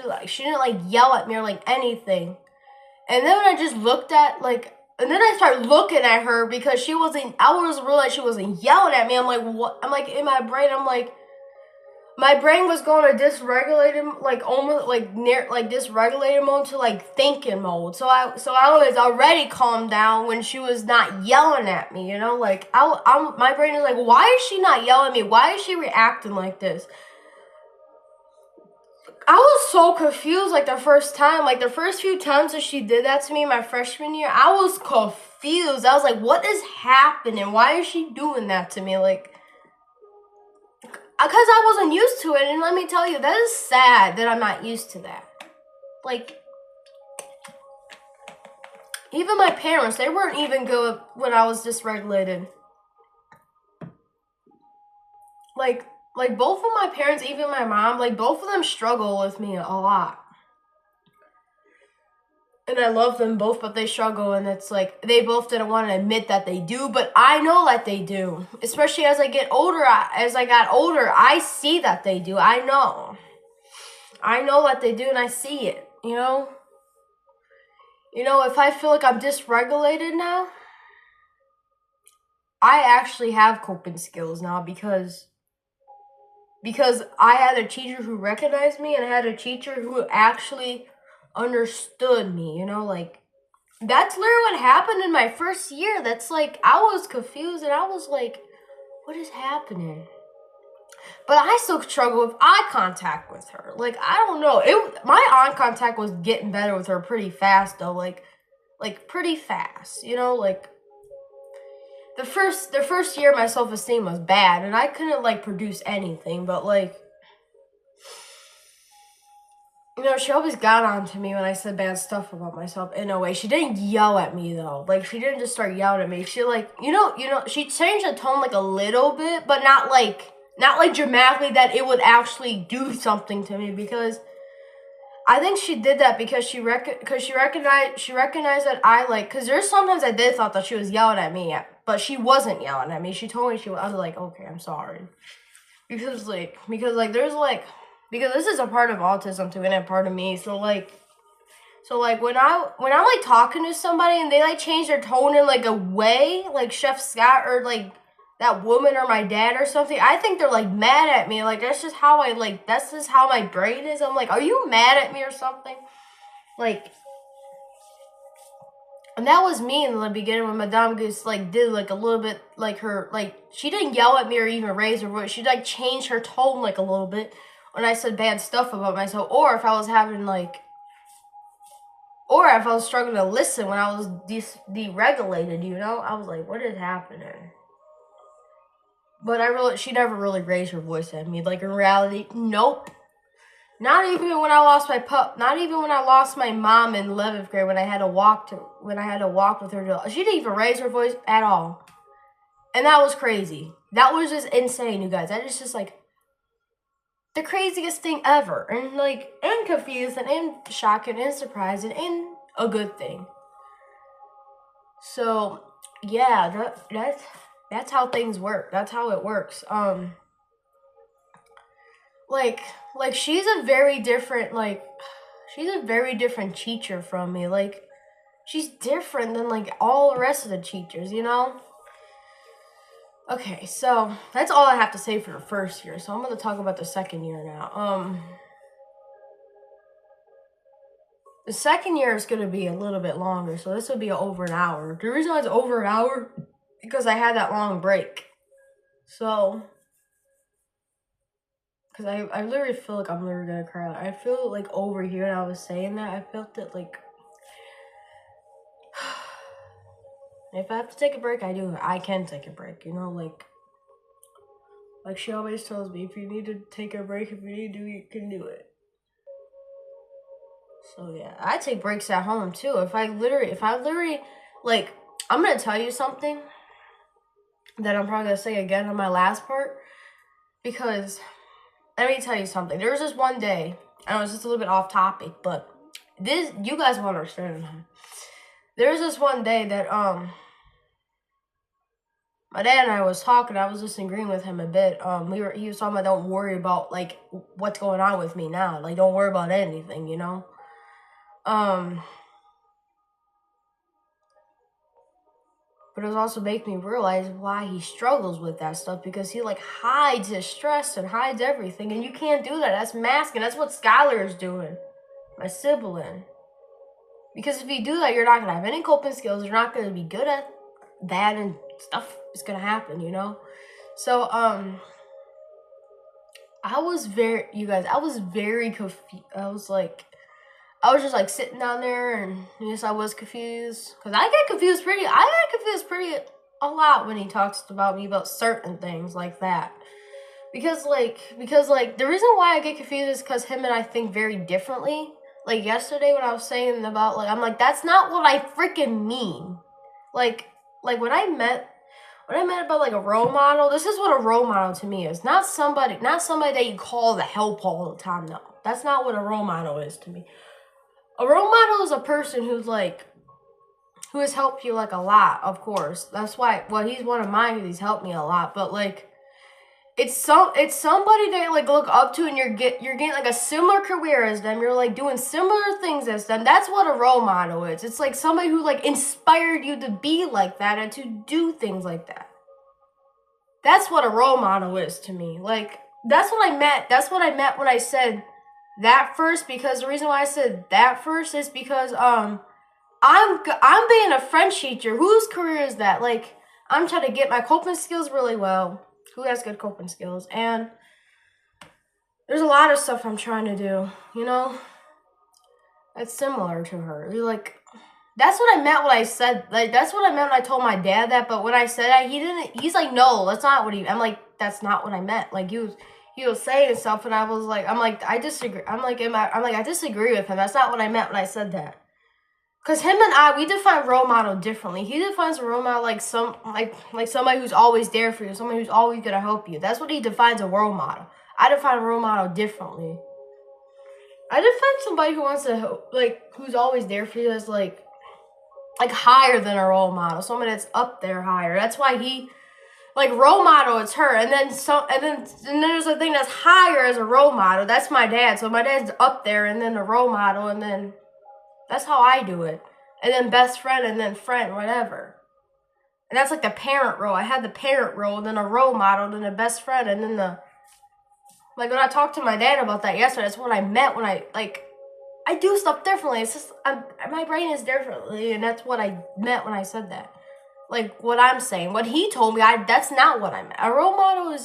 yell at me or like anything. And then when I just looked at and then I started looking at her because I was realizing she wasn't yelling at me. I'm like, what? I'm like in my brain. I'm like. My brain was going to dysregulated, almost dysregulated mode to thinking mode. So I was already calmed down when she was not yelling at me. You know, my brain is like, why is she not yelling at me? Why is she reacting like this? I was so confused. The first time, the first few times that she did that to me my freshman year, I was confused. I was like, what is happening? Why is she doing that to me? Because I wasn't used to it, and let me tell you, that is sad that I'm not used to that. Even my parents, they weren't even good when I was dysregulated. Both of my parents, even my mom, both of them struggle with me a lot. And I love them both, but they struggle, and it's they both didn't want to admit that they do, but I know that they do. Especially as I got older, I see that they do. I know that they do, and I see it, you know? You know, if I feel like I'm dysregulated now, I actually have coping skills now because I had a teacher who recognized me, and I had a teacher who actually understood me, you know, that's literally what happened in my first year. That's I was confused and I was like, what is happening? But I still struggle with eye contact with her. I don't know. My eye contact was getting better with her pretty fast though. like pretty fast, you know, like the first year my self-esteem was bad and I couldn't like produce anything, but like, you know, she always got on to me when I said bad stuff about myself in a way. She didn't yell at me though. Like she didn't just start yelling at me. She like, you know, she changed the tone like a little bit, but not like dramatically that it would actually do something to me, because I think she did that because she recognized that I like, because there's sometimes I did thought that she was yelling at me, but she wasn't yelling at me. She told me I was like, okay, I'm sorry, because there's like, because this is a part of autism too and a part of me. So like when I'm like talking to somebody and they like change their tone in like a way, like Chef Scott or like that woman or my dad or something, I think they're like mad at me. Like that's just how that's just how my brain is. I'm like, are you mad at me or something? Like, and that was me in the beginning when Madame Goose like did like a little bit like her, like she didn't yell at me or even raise her voice. She like changed her tone like a little bit when I said bad stuff about myself, or if I was having like, or if I was struggling to listen when I was deregulated, you know, I was like, what is happening? But she never really raised her voice at me. Like in reality, nope. Not even when I lost my pup. Not even when I lost my mom in 11th grade when I had to walk with her. She didn't even raise her voice at all, and that was crazy. That was just insane, you guys. That is just like the craziest thing ever, and like, and confused, and shocking, and surprised, and a good thing. So yeah, that's how things work. That's how it works. Like she's a very different teacher from me. Like she's different than like all the rest of the teachers, you know? Okay, so that's all I have to say for the first year. So I'm gonna talk about the second year now. The second year is gonna be a little bit longer, so this will be over an hour. The reason why it's over an hour because I had that long break. So, because I literally feel like I'm literally gonna cry. I feel like over here, and I was saying that, I felt it like, if I have to take a break, I can take a break, you know, like she always tells me, if you need to take a break, if you need to, you can do it. So yeah, I take breaks at home too. If I literally, like, I'm gonna tell you something that I'm probably gonna say again on my last part, because let me tell you something. There was this one day, I know it's just a little bit off topic, but this, you guys will understand. There was this one day that, my dad and I was talking. I was just agreeing with him a bit. He was talking about, don't worry about like what's going on with me now. Like, don't worry about anything, you know. But it was also making me realize why he struggles with that stuff, because he like hides his stress and hides everything, and you can't do that. That's masking. That's what Skylar is doing, my sibling. Because if you do that, you're not gonna have any coping skills. You're not gonna be good at that, and stuff is gonna happen, you know. So I was very confused. I was just like sitting down there, and yes, I was confused, because I get confused pretty a lot when he talks about me about certain things like that. Because the reason why I get confused is because him and I think very differently. Like yesterday when I was saying about, like, I'm like, that's not what I freaking mean. Like when I meant about like a role model, this is what a role model to me is. Not somebody that you call the help all the time. No, that's not what a role model is to me. A role model is a person who has helped you like a lot, of course. That's why, well, he's one of mine because he's helped me a lot. But like, it's somebody that you like look up to, and you're getting like a similar career as them. You're like doing similar things as them. That's what a role model is. It's like somebody who like inspired you to be like that and to do things like that. That's what a role model is to me. Like, that's what I meant. That's what I meant when I said that first, because the reason why I said that first is because I'm being a French teacher. Whose career is that? Like, I'm trying to get my coping skills really well. Who has good coping skills? And there's a lot of stuff I'm trying to do, you know? It's similar to her. Like, That's what I meant when I said, like, that's what I meant when I told my dad that, but when I said that, he's like, no, that's not what I'm like, that's not what I meant. Like, he was saying stuff, and I was like, I disagree. I disagree with him. That's not what I meant when I said that. Because him and I, we define role model differently. He defines a role model like somebody who's always there for you, somebody who's always gonna help you. That's what he defines a role model. I define a role model differently. I define somebody who wants to help, like, who's always there for you as like higher than a role model, somebody that's up there higher. That's why he, like, role model, it's her, and then there's a thing that's higher as a role model. That's my dad. So my dad's up there, and then the role model, and then that's how I do it. And then best friend, and then friend, whatever. And that's like the parent role. I had the parent role, then a role model, then a best friend, and then the, like, when I talked to my dad about that yesterday, that's what I meant when I do stuff differently. It's just, my brain is differently, and that's what I meant when I said that. Like, what I'm saying. What he told me, that's not what I meant. A role model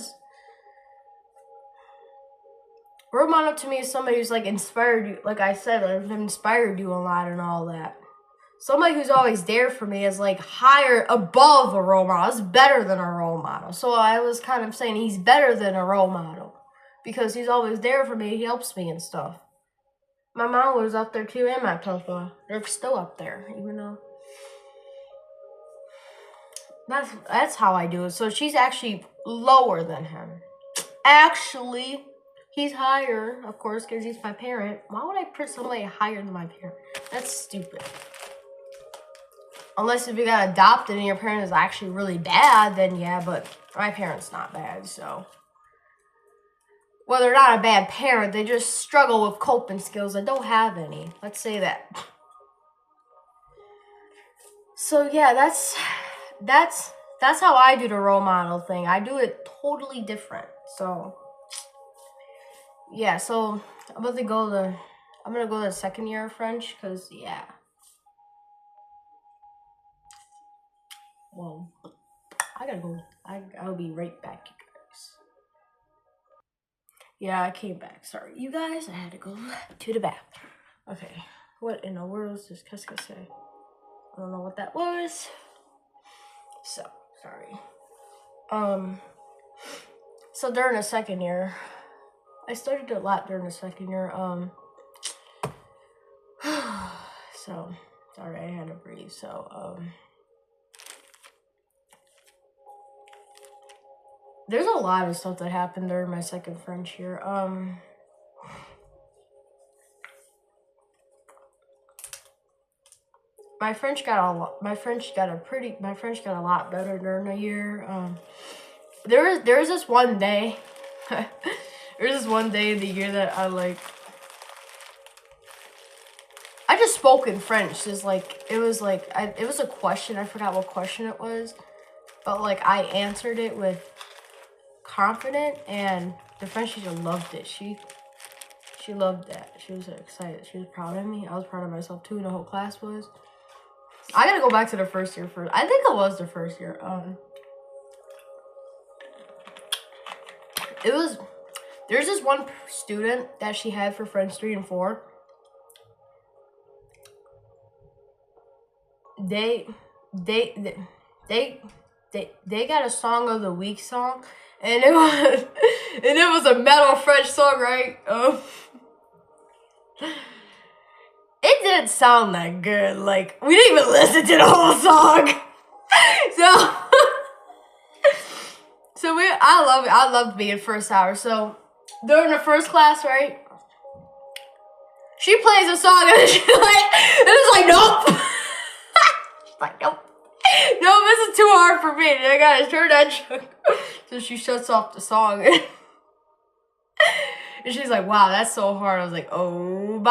to me is somebody who's, like, inspired you. Like I said, I've inspired you a lot and all that. Somebody who's always there for me is, like, higher, above a role model. It's better than a role model. So I was kind of saying he's better than a role model. Because he's always there for me. He helps me and stuff. My mom was up there too, and my papa. They're still up there, even though. That's how I do it. So she's actually lower than him. Actually, he's higher, of course, because he's my parent. Why would I put somebody higher than my parent? That's stupid. Unless if you got adopted and your parent is actually really bad, then yeah, but my parent's not bad, so. Well, they're not a bad parent. They just struggle with coping skills. I don't have any. Let's say that. So yeah, that's how I do the role model thing. I do it totally different. So yeah, so I'm gonna go to the second year of French, because yeah. Well, I gotta go. I'll be right back, you guys. Yeah, I came back. Sorry, you guys. I had to go to the bathroom. Okay, what in the world is this qu'est-ce que c'est? I don't know what that was. So, sorry. So during the second year, I studied a lot during the second year. So, sorry, I had to breathe. So, there's a lot of stuff that happened during my second French year. My French got a lot better during the year. There was this one day, there's this one day in the year that I just spoke in French. It was a question. I forgot what question it was, but like I answered it with confident, and the French teacher loved it. She loved that. She was excited. She was proud of me. I was proud of myself too, and the whole class was. I gotta go back to the first year first. I think it was the first year. There's this one student that she had for French 3 and 4. They got a song of the week song, and it was a metal French song, right? It didn't sound that good. Like, we didn't even listen to the whole song. I loved being first hour. So during the first class, right? She plays a song and she's like, nope. She's like, nope. No, this is too hard for me. I gotta turn that. So she shuts off the song. And she's like, wow, that's so hard. I was like, oh,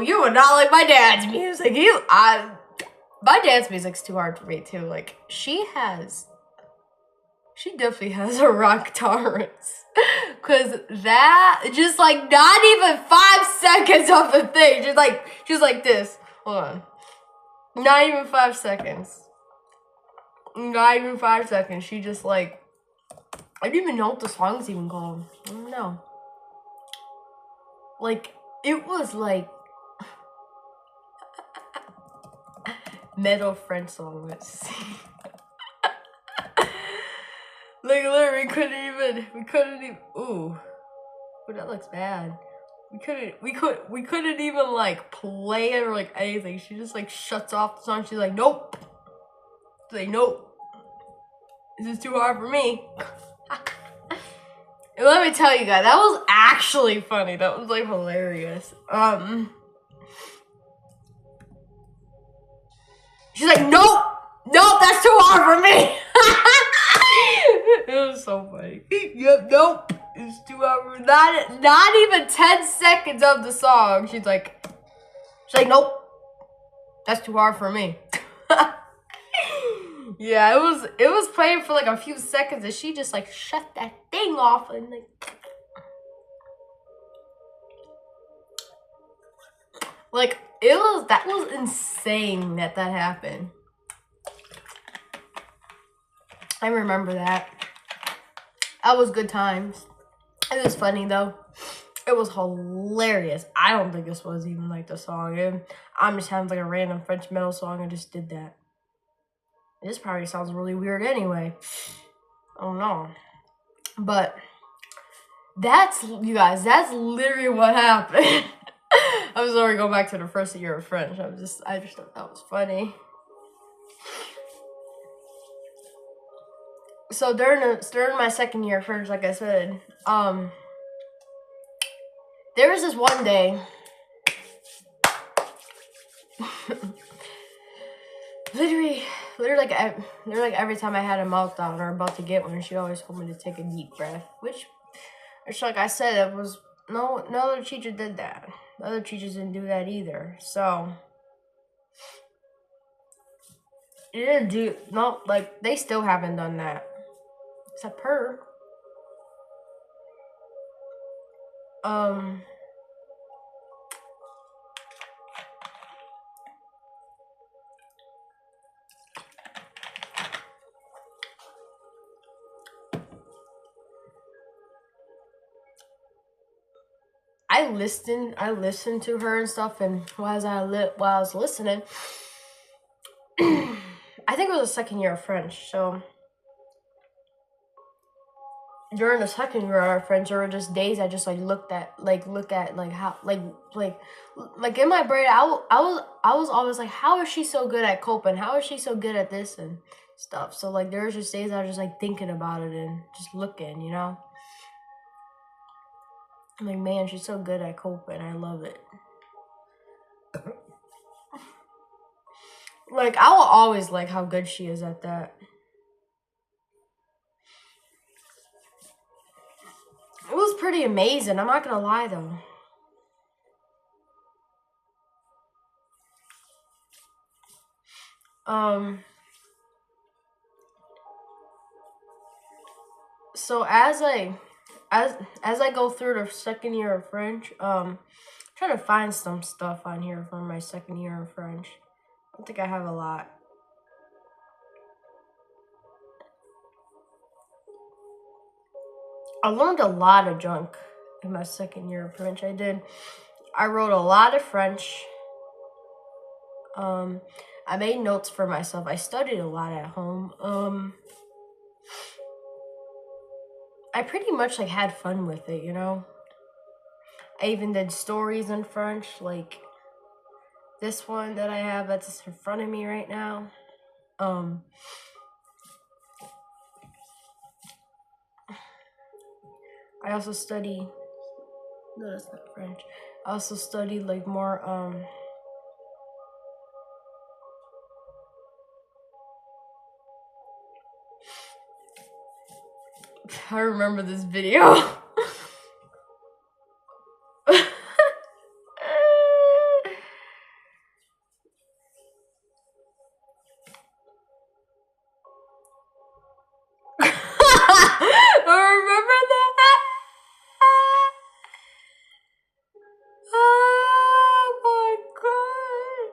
you would not like my dad's music. My dad's music's too hard for me too. Like, she definitely has a rock tolerance. Cause that, just like, not even 5 seconds of the thing. She's like this. Hold on. Not even 5 seconds. Not even 5 seconds. She just like, I don't even know what the song's even called. I don't know. Like, it was like, metal French song. Let's see. Like literally, we couldn't even. Ooh, that looks bad. We couldn't even like play it or like anything. She just like shuts off the song. She's like, nope. She's like, nope. This is too hard for me. And let me tell you guys, that was actually funny. That was like hilarious. She's like, nope, that's too hard for me. It was so funny. Yep, nope, it's too hard for me. Not even 10 seconds of the song. She's like, nope, that's too hard for me. Yeah, it was playing for like a few seconds and she just like shut that thing off and like that was insane that happened. I remember that. That was good times. It was funny though. It was hilarious. I don't think this was even like the song. I'm just having like a random French metal song. I just did that. This probably sounds really weird anyway. I don't know. But you guys, that's literally what happened. I'm sorry, go back to the first year of French. I just thought that was funny. So during my second year of French, like I said, there was this one day. Literally like every time I had a meltdown or about to get one, she always told me to take a deep breath. Which like I said, it was no other teacher did that. The other teachers didn't do that either. So it didn't do like they still haven't done that. Except her. I listened to her and stuff, and while I was listening, I think it was the second year of French. So during the second year of French, there were just days I just look at how in my brain I was always like, how is she so good at coping? How is she so good at this and stuff? So like there was just days I was just like thinking about it and just looking, you know. I'm like, man, she's so good at coping. I love it. Like, I will always like how good she is at that. It was pretty amazing. I'm not gonna lie, though. So as I go through the second year of French, trying to find some stuff on here from my second year of French. I don't think I have a lot. I learned a lot of junk in my second year of French. I wrote a lot of French. I made notes for myself. I studied a lot at home. I pretty much like had fun with it, you know. I even did stories in French, like this one that I have that's in front of me right now. I also study. No, that's not French. I also studied like more I remember this video. I remember that. Oh my god.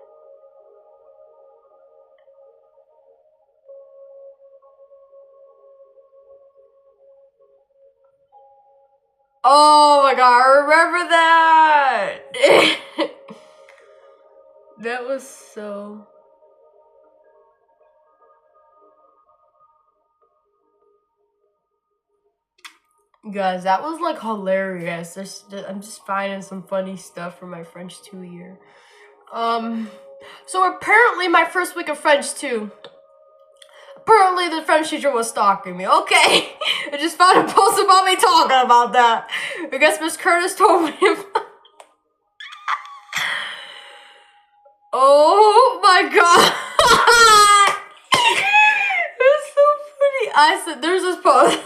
Oh my god, I remember that. That was so Guys, that was like hilarious. I'm just finding some funny stuff from my French 2 year. So apparently my first week of French 2, apparently the French teacher was stalking me. Okay, I just found a post about me talking about that. I guess Miss Curtis told me about. Oh my god. It was so funny. I said, there's this post.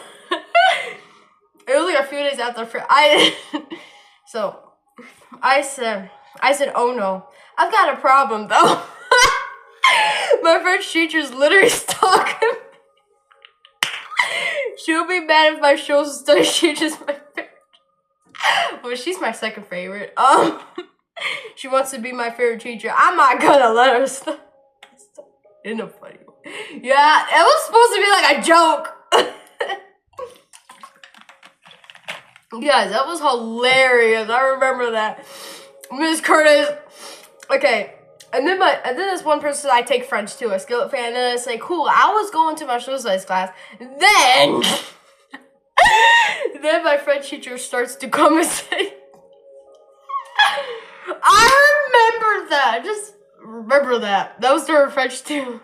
It was like a few days after so I said, oh no, I've got a problem though. My French teacher's literally stalking me. She'll be mad if my social studies teacher's my favorite. Well, she's my second favorite. She wants to be my favorite teacher. I'm not gonna let her stop. In a funny way. Yeah, it was supposed to be like a joke. Guys, that was hilarious. I remember that. Miss Curtis. Okay. And then this one person I take French to, a Skillet fan, and then I say, cool, I was going to my social studies class. Then my French teacher starts to come and say, I remember that. Just remember that. That was during French too.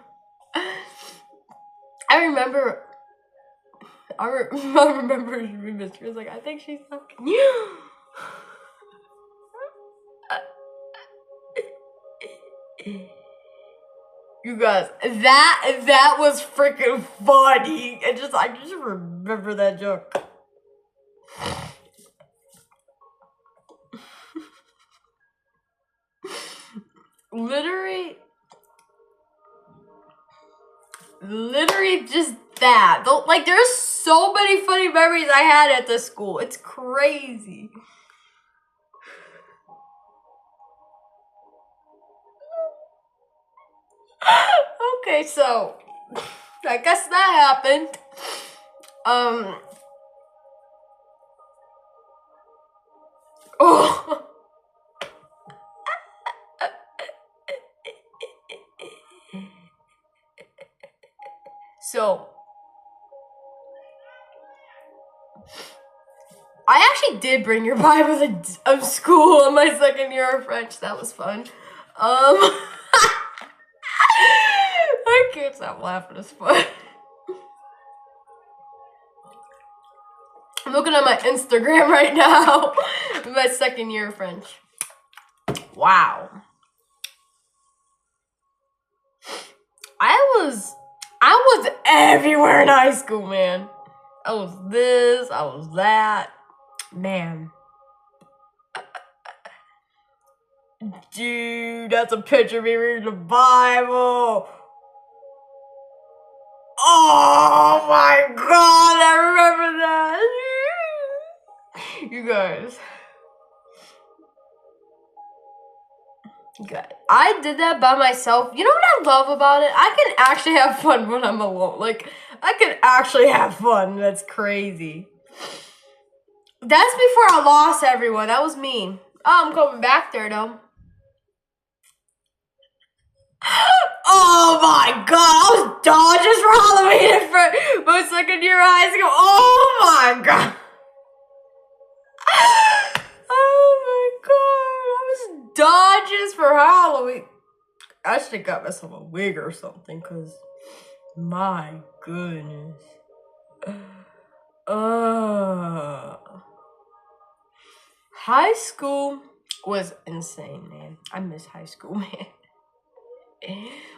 I remember Mr. was like, I think she's fucking you. You guys, that was freaking funny. I just remember that joke. Literally just that. Like, there's so many funny memories I had at this school. It's crazy. Okay, so I guess that happened. Oh. So I actually did bring your Bible to school in my second year of French. That was fun. I can't stop laughing. It's fun. I'm looking at my Instagram right now. My second year of French. Wow. I was everywhere in high school, man. I was this, I was that. Man. Dude, that's a picture of me reading the Bible. Oh my god, I remember that. You guys. I did that by myself. You know what I love about it? I can actually have fun when I'm alone. Like, I can actually have fun. That's crazy. That's before I lost everyone. That was me. Oh, I'm coming back there, though. Oh my god, I was Dodgers for Halloween for my second year of high school. Oh my god. Oh my god, I was Dodgers for Halloween. I should have got myself a wig or something, because my goodness. High school was insane, man. I miss high school, man.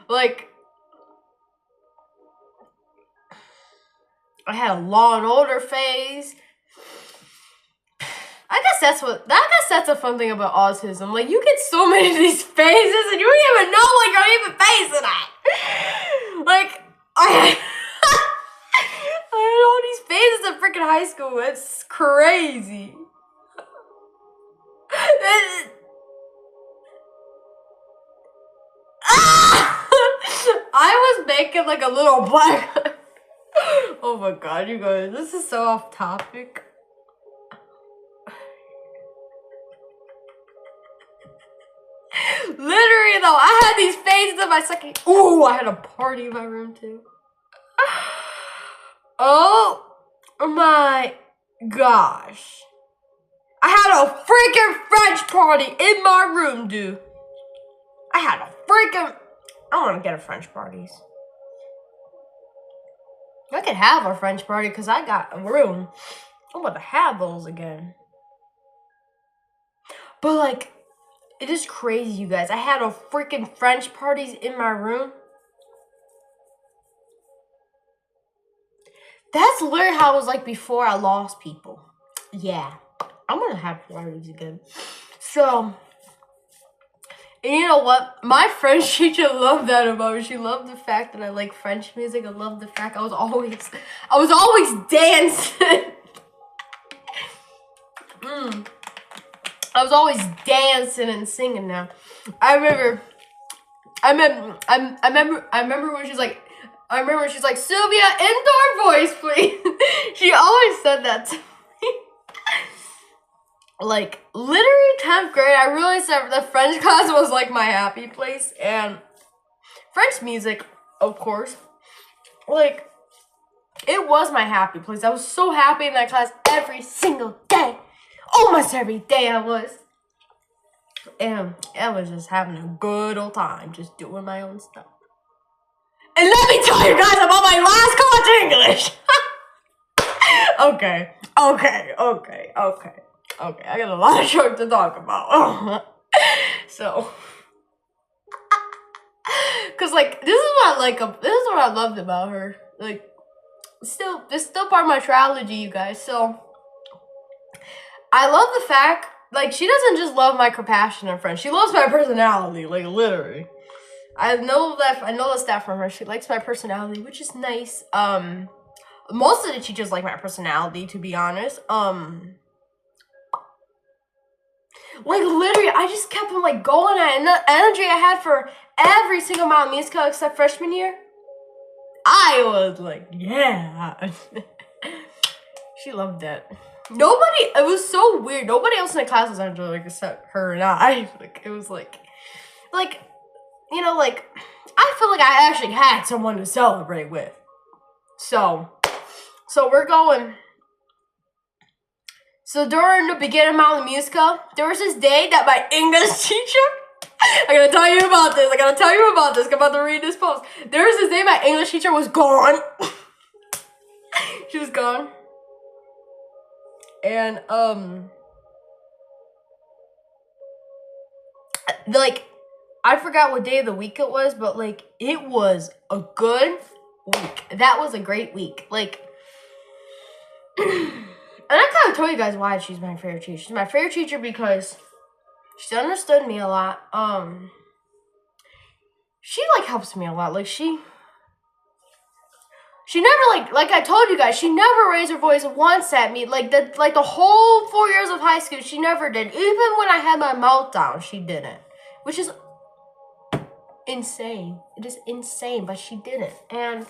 Like, I had a Law and Order phase. I guess that's a fun thing about autism. Like, you get so many of these phases and you don't even know, like, you're even facing that. Like, I had all these phases in freaking high school. It's crazy. I was making like a little black. Oh my god, you guys, this is so off topic. Literally though, I had these phases in my second. Ooh, I had a party in my room too. Oh my gosh. I had a freaking French party in my room, dude. I had a freaking... I want to get a French parties. I could have a French party because I got a room. I'm about to have those again. But like, it is crazy, you guys. I had a freaking French parties in my room. That's literally how it was like before I lost people. Yeah. I'm gonna have parties again. So, and you know what? My French teacher loved that about me. She loved the fact that I like French music. I loved the fact I was always dancing. I was always dancing and singing now. I remember when she's like, Sylvia, indoor voice, please. She always said that to me. Like, literally 10th grade, I realized that the French class was like my happy place. And French music, of course, like, it was my happy place. I was so happy in that class every single day. Almost every day I was. And I was just having a good old time, just doing my own stuff. And let me tell you guys about my last college English. Okay. I got a lot of shit to talk about. So, cause like this is what I loved about her. Like, it's still part of my trilogy, you guys. So, I love the fact, like, she doesn't just love my compassion and friends. She loves my personality, like, literally. I know that from her. She likes my personality, which is nice. Most of the teachers like my personality, to be honest. Like, literally, I just kept on, like, going at it. And the energy I had for every single amount of musical except freshman year, I was like, yeah. She loved it. It was so weird. Nobody else in the class was actually, like, except her and I. Like, it was like, you know, like, I feel like I actually had someone to celebrate with. So we're going. So during the beginning of the musical, there was this day that my English teacher, I gotta tell you about this. I'm about to read this post. There was this day my English teacher was gone. She was gone. And, like, I forgot what day of the week it was, but, like, it was a good week. That was a great week. Like, and I kind of told you guys why she's my favorite teacher. She's my favorite teacher because she understood me a lot. She, like, helps me a lot. Like, she never, like I told you guys, she never raised her voice once at me. Like, the whole 4 years of high school, she never did. Even when I had my meltdown, she didn't. Which is insane. It is insane, but she didn't. And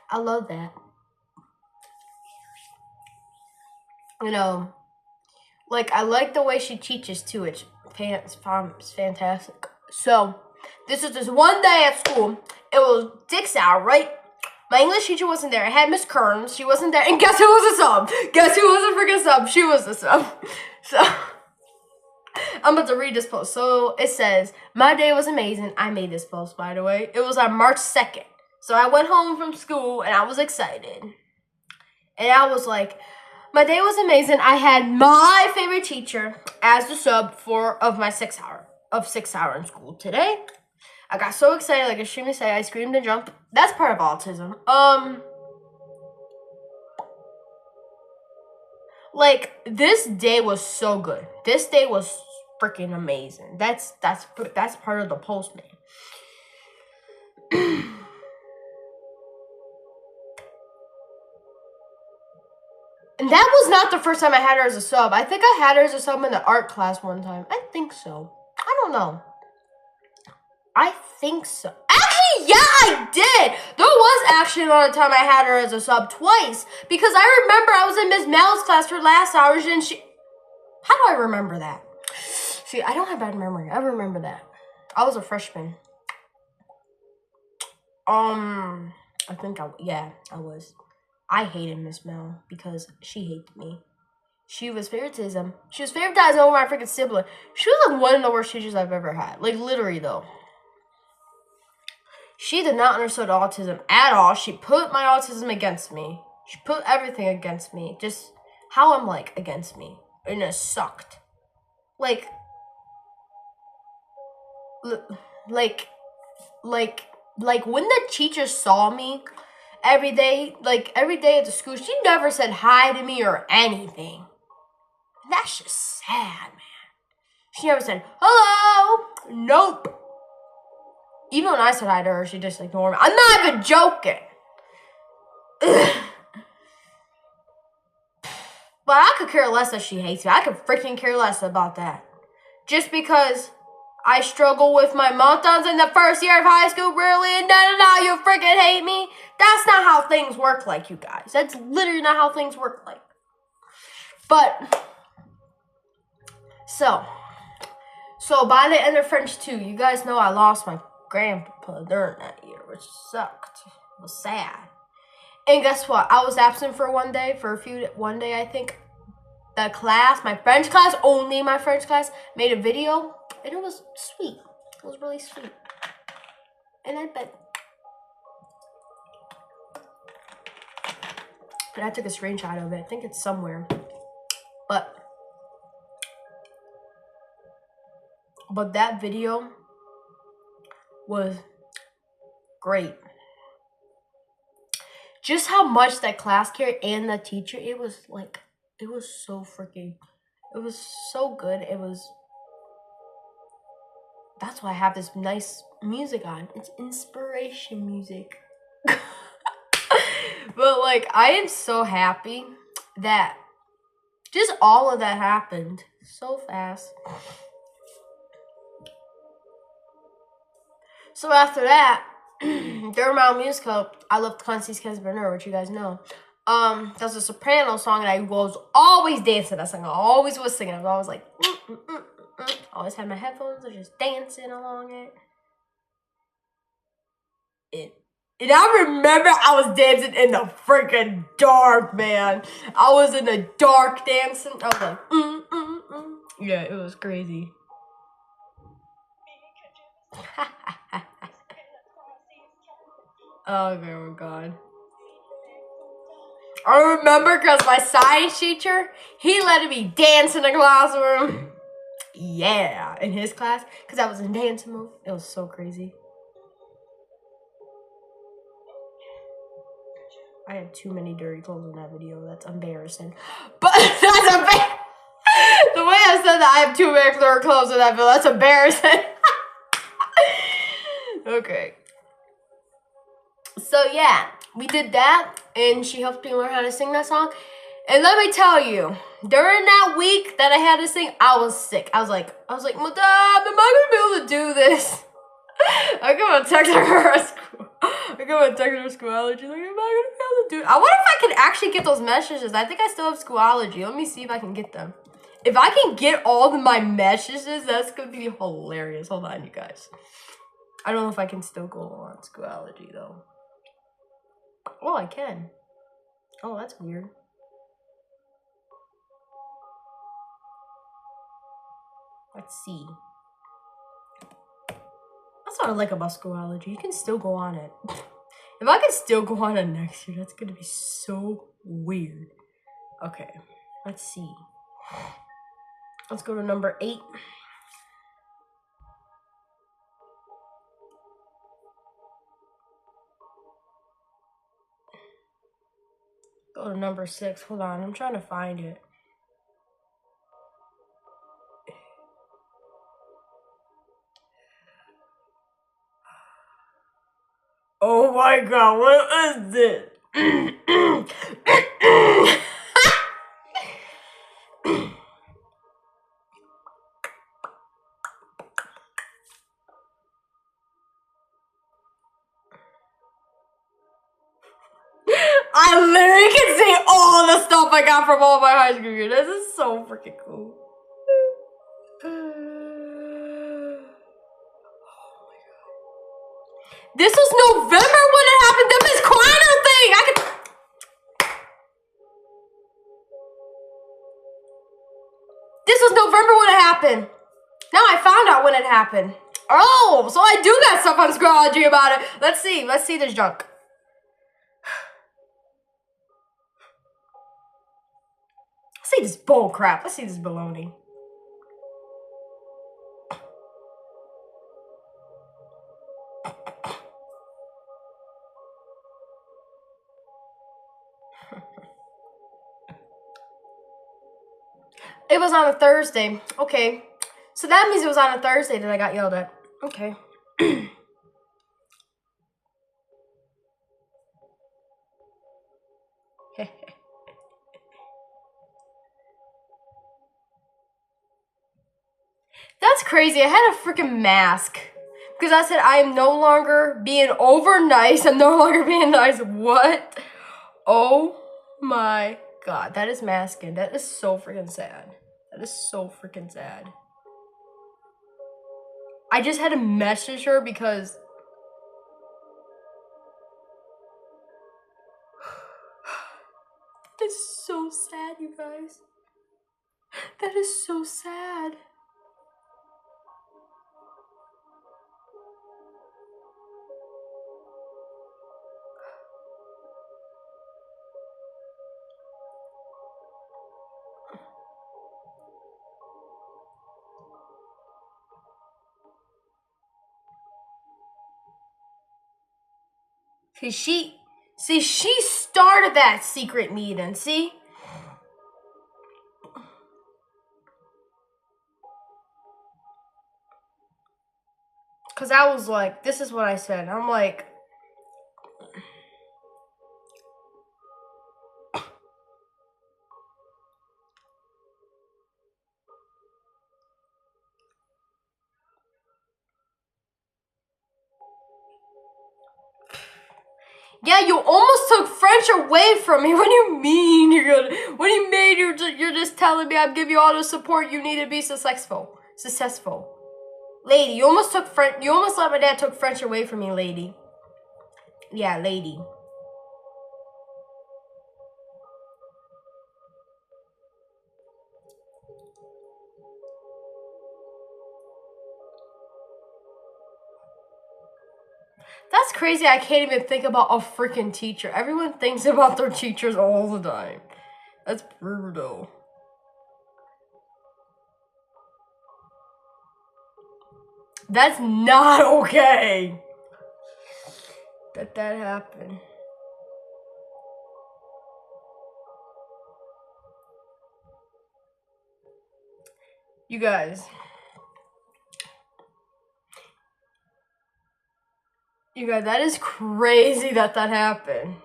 I love that. You know, like, I like the way she teaches, too. It's fantastic. So, this was this one day at school. It was Dick's hour, right? My English teacher wasn't there. I had Miss Kearns. She wasn't there. And guess who was a sub? Guess who was a freaking sub? She was the sub. So, I'm about to read this post. So, it says, my day was amazing. I made this post, by the way. It was on March 2nd. So, I went home from school, and I was excited. And I was like, my day was amazing. I had my favorite teacher as the sub of my 6 hour in school today. I got so excited, like extremely excited. I screamed and jumped. That's part of autism. Like, this day was so good. This day was freaking amazing. That's part of the post, man. And that was not the first time I had her as a sub. I think I had her as a sub in the art class one time. I think so. I don't know. I think so. Actually, yeah, I did. There was actually another time I had her as a sub twice. Because I remember I was in Miss Mel's class for last hours and she... How do I remember that? See, I don't have bad memory. I remember that. I was a freshman. I think I was. I hated Miss Mel because she hated me. She was favoritism. She was favoritizing over my freaking sibling. She was like one of the worst teachers I've ever had. Like, literally, though. She did not understand autism at all. She put my autism against me. She put everything against me. Just how I'm like against me. And it sucked. Like when the teacher saw me every day at the school, she never said hi to me or anything. And that's just sad, man. She never said, hello. Nope. Even when I said hi to her, she just ignored me. I'm not even joking. But I could care less that she hates me. I could freaking care less about that. Just because I struggle with my meltdowns in the first year of high school, really, and now you freaking hate me? That's not how things work like, you guys. That's literally not how things work like. But, so by the end of French 2, you guys know I lost my grandpa during that year, which sucked. It was sad. And guess what? I was absent for one day, I think. The class, my French class, only my French class, made a video, and it was sweet. It was really sweet. And I took a screenshot of it. I think it's somewhere. But that video was great. Just how much that class cared and the teacher, it was so good. That's why I have this nice music on. It's inspiration music. But like, I am so happy that just all of that happened so fast. So after that, during my musical, I loved Constance Casabernero, which you guys know. That's a soprano song, and I was always dancing that song. I always was singing. I was always like, I always had my headphones, I was just dancing along it. And I remember I was dancing in the freaking dark, man. I was in the dark dancing. I was like, Yeah, it was crazy. Oh my god. I remember because my science teacher, he let me dance in the classroom. Yeah, in his class, because I was in dance move. It was so crazy. I had too many dirty clothes in that video. That's embarrassing. But that's embarrassing. The way I said that, I have too many dirty clothes in that video. That's embarrassing. Okay. So yeah, we did that, and she helped me learn how to sing that song. And let me tell you, during that week that I had to sing, I was sick. I was like, Madame, am I gonna be able to do this? I go and text her at school. She's like, am I gonna be able to do it? I wonder if I can actually get those messages. I think I still have Schoology. Let me see if I can get them. If I can get all of my messages, that's gonna be hilarious. Hold on, you guys. I don't know if I can still go on Schoology though. Oh, I can. Oh, that's weird. Let's see. That's what I like about Schoology. You can still go on it. If I can still go on it next year, that's gonna be so weird. Okay, let's see. Let's go to number 8. Go to number 6. Hold on, I'm trying to find it. Oh my god, what is this? I literally can see all the stuff I got from all my high school years. This is so freaking cool. This was November when it happened. The Miss Kleiner thing. was November when it happened. Now I found out when it happened. Oh, so I do got stuff on Scrology about it. Let's see this junk. Let's see this bull crap. Let's see this baloney. It was on a Thursday. Okay. So that means it was on a Thursday that I got yelled at. Okay. That's crazy. I had a freaking mask. Because I said I am no longer being over nice. I'm no longer being nice. What? Oh my god. That is masking. That is so freaking sad. That is so freaking sad. I just had to message her because that is so sad, you guys. That is so sad. She started that secret meeting, see? Because I was like, this is what I said. I'm like, yeah, you almost took French away from me. What do you mean what do you mean you're just telling me I'm giving you all the support you need to be successful? Lady, you almost let my dad took French away from me, lady. Yeah, lady. That's crazy. I can't even think about a freaking teacher. Everyone thinks about their teachers all the time. That's brutal. That's not okay. That happened. You guys. That is crazy that happened.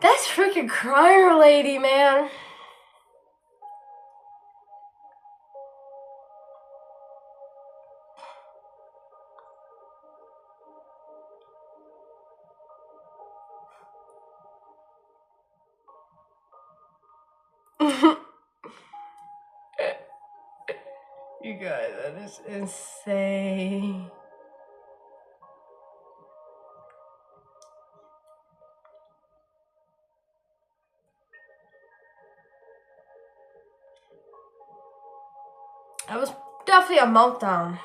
That's freaking crier lady, man. You guys, that is insane. That was definitely a meltdown.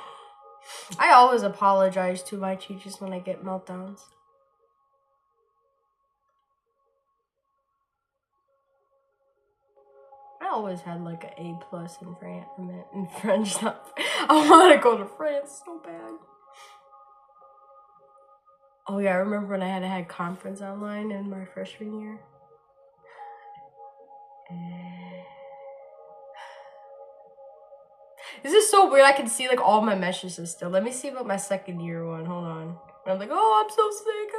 I always apologize to my teachers when I get meltdowns. I always had like an A+ in French. I want to go to France so bad. Oh yeah, I remember when I had conference online in my freshman year. This is so weird. I can see like all my messages still. Let me see about my second year one. Hold on. And I'm like, oh, I'm so sick.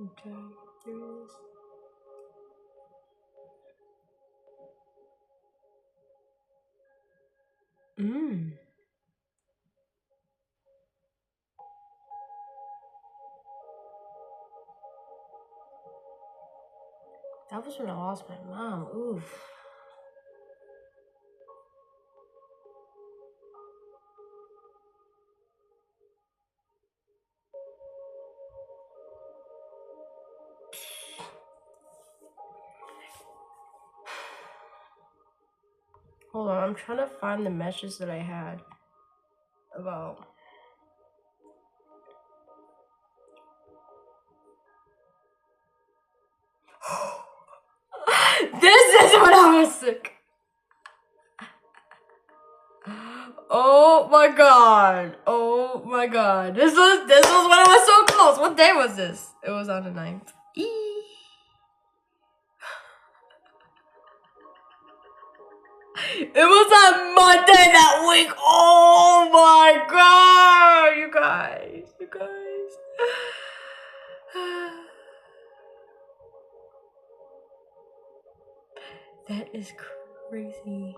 Okay, here it is. That was when I lost my mom. Oof. Hold on, I'm trying to find the message that I had about. This is when I was sick. Oh my god. Oh my god. This was when I was so close. What day was this? It was on the 9th. It was on Monday that week. Oh my god. You guys. That is crazy.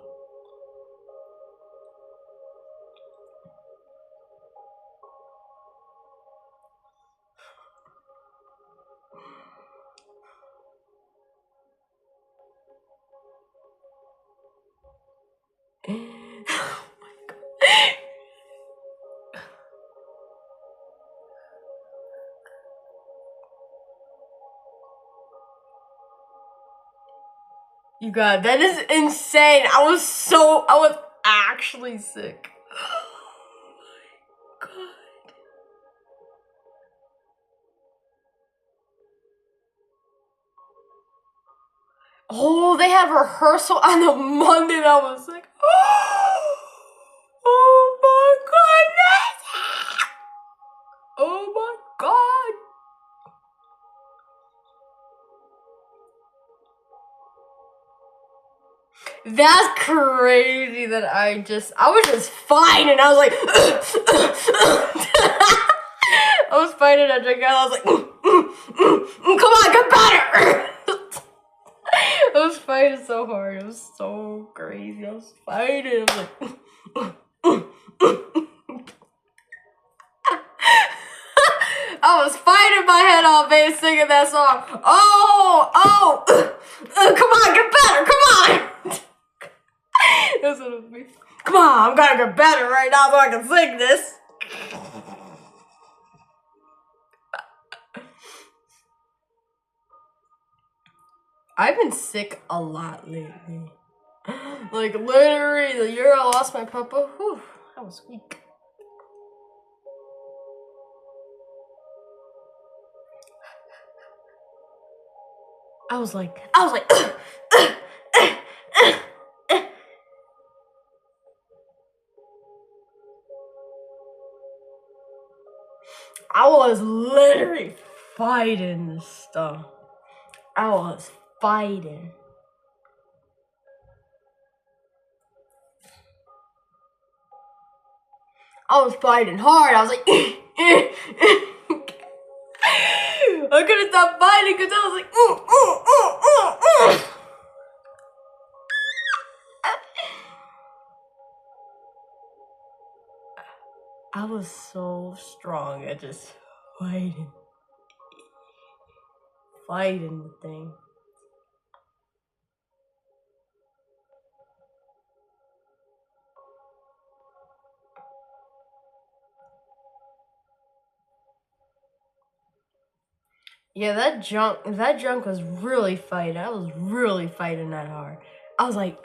Oh my god. You guys, that is insane. I was actually sick. Oh my god. Oh, they had rehearsal on the Monday and I was like, oh my goodness. Oh my god. That's crazy that I was just fine and I was like, I was fighting at drinking and I was like, come on, get better. I was fighting so hard. It was so crazy. I was fighting. I was like, I was fighting my head off, baby, singing that song. Oh, come on, get better, come on. That's what it was me. Come on, I'm gonna get better right now so I can sing this. I've been sick a lot lately. Like, literally, the year I lost my papa, whew, I was weak. I was like, I was literally fighting this stuff. I was fighting. I was fighting hard. I was like, I couldn't stop fighting because I was like, I was so strong at just fighting the thing. Yeah, that junk was really fighting. I was really fighting that hard. I was like,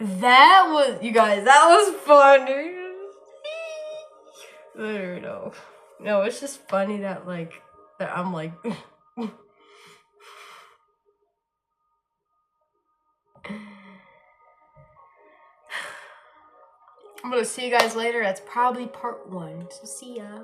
that was, you guys, that was funny. Literally, no, it's just funny that I'm like. I'm gonna see you guys later. That's probably part 1. So see ya.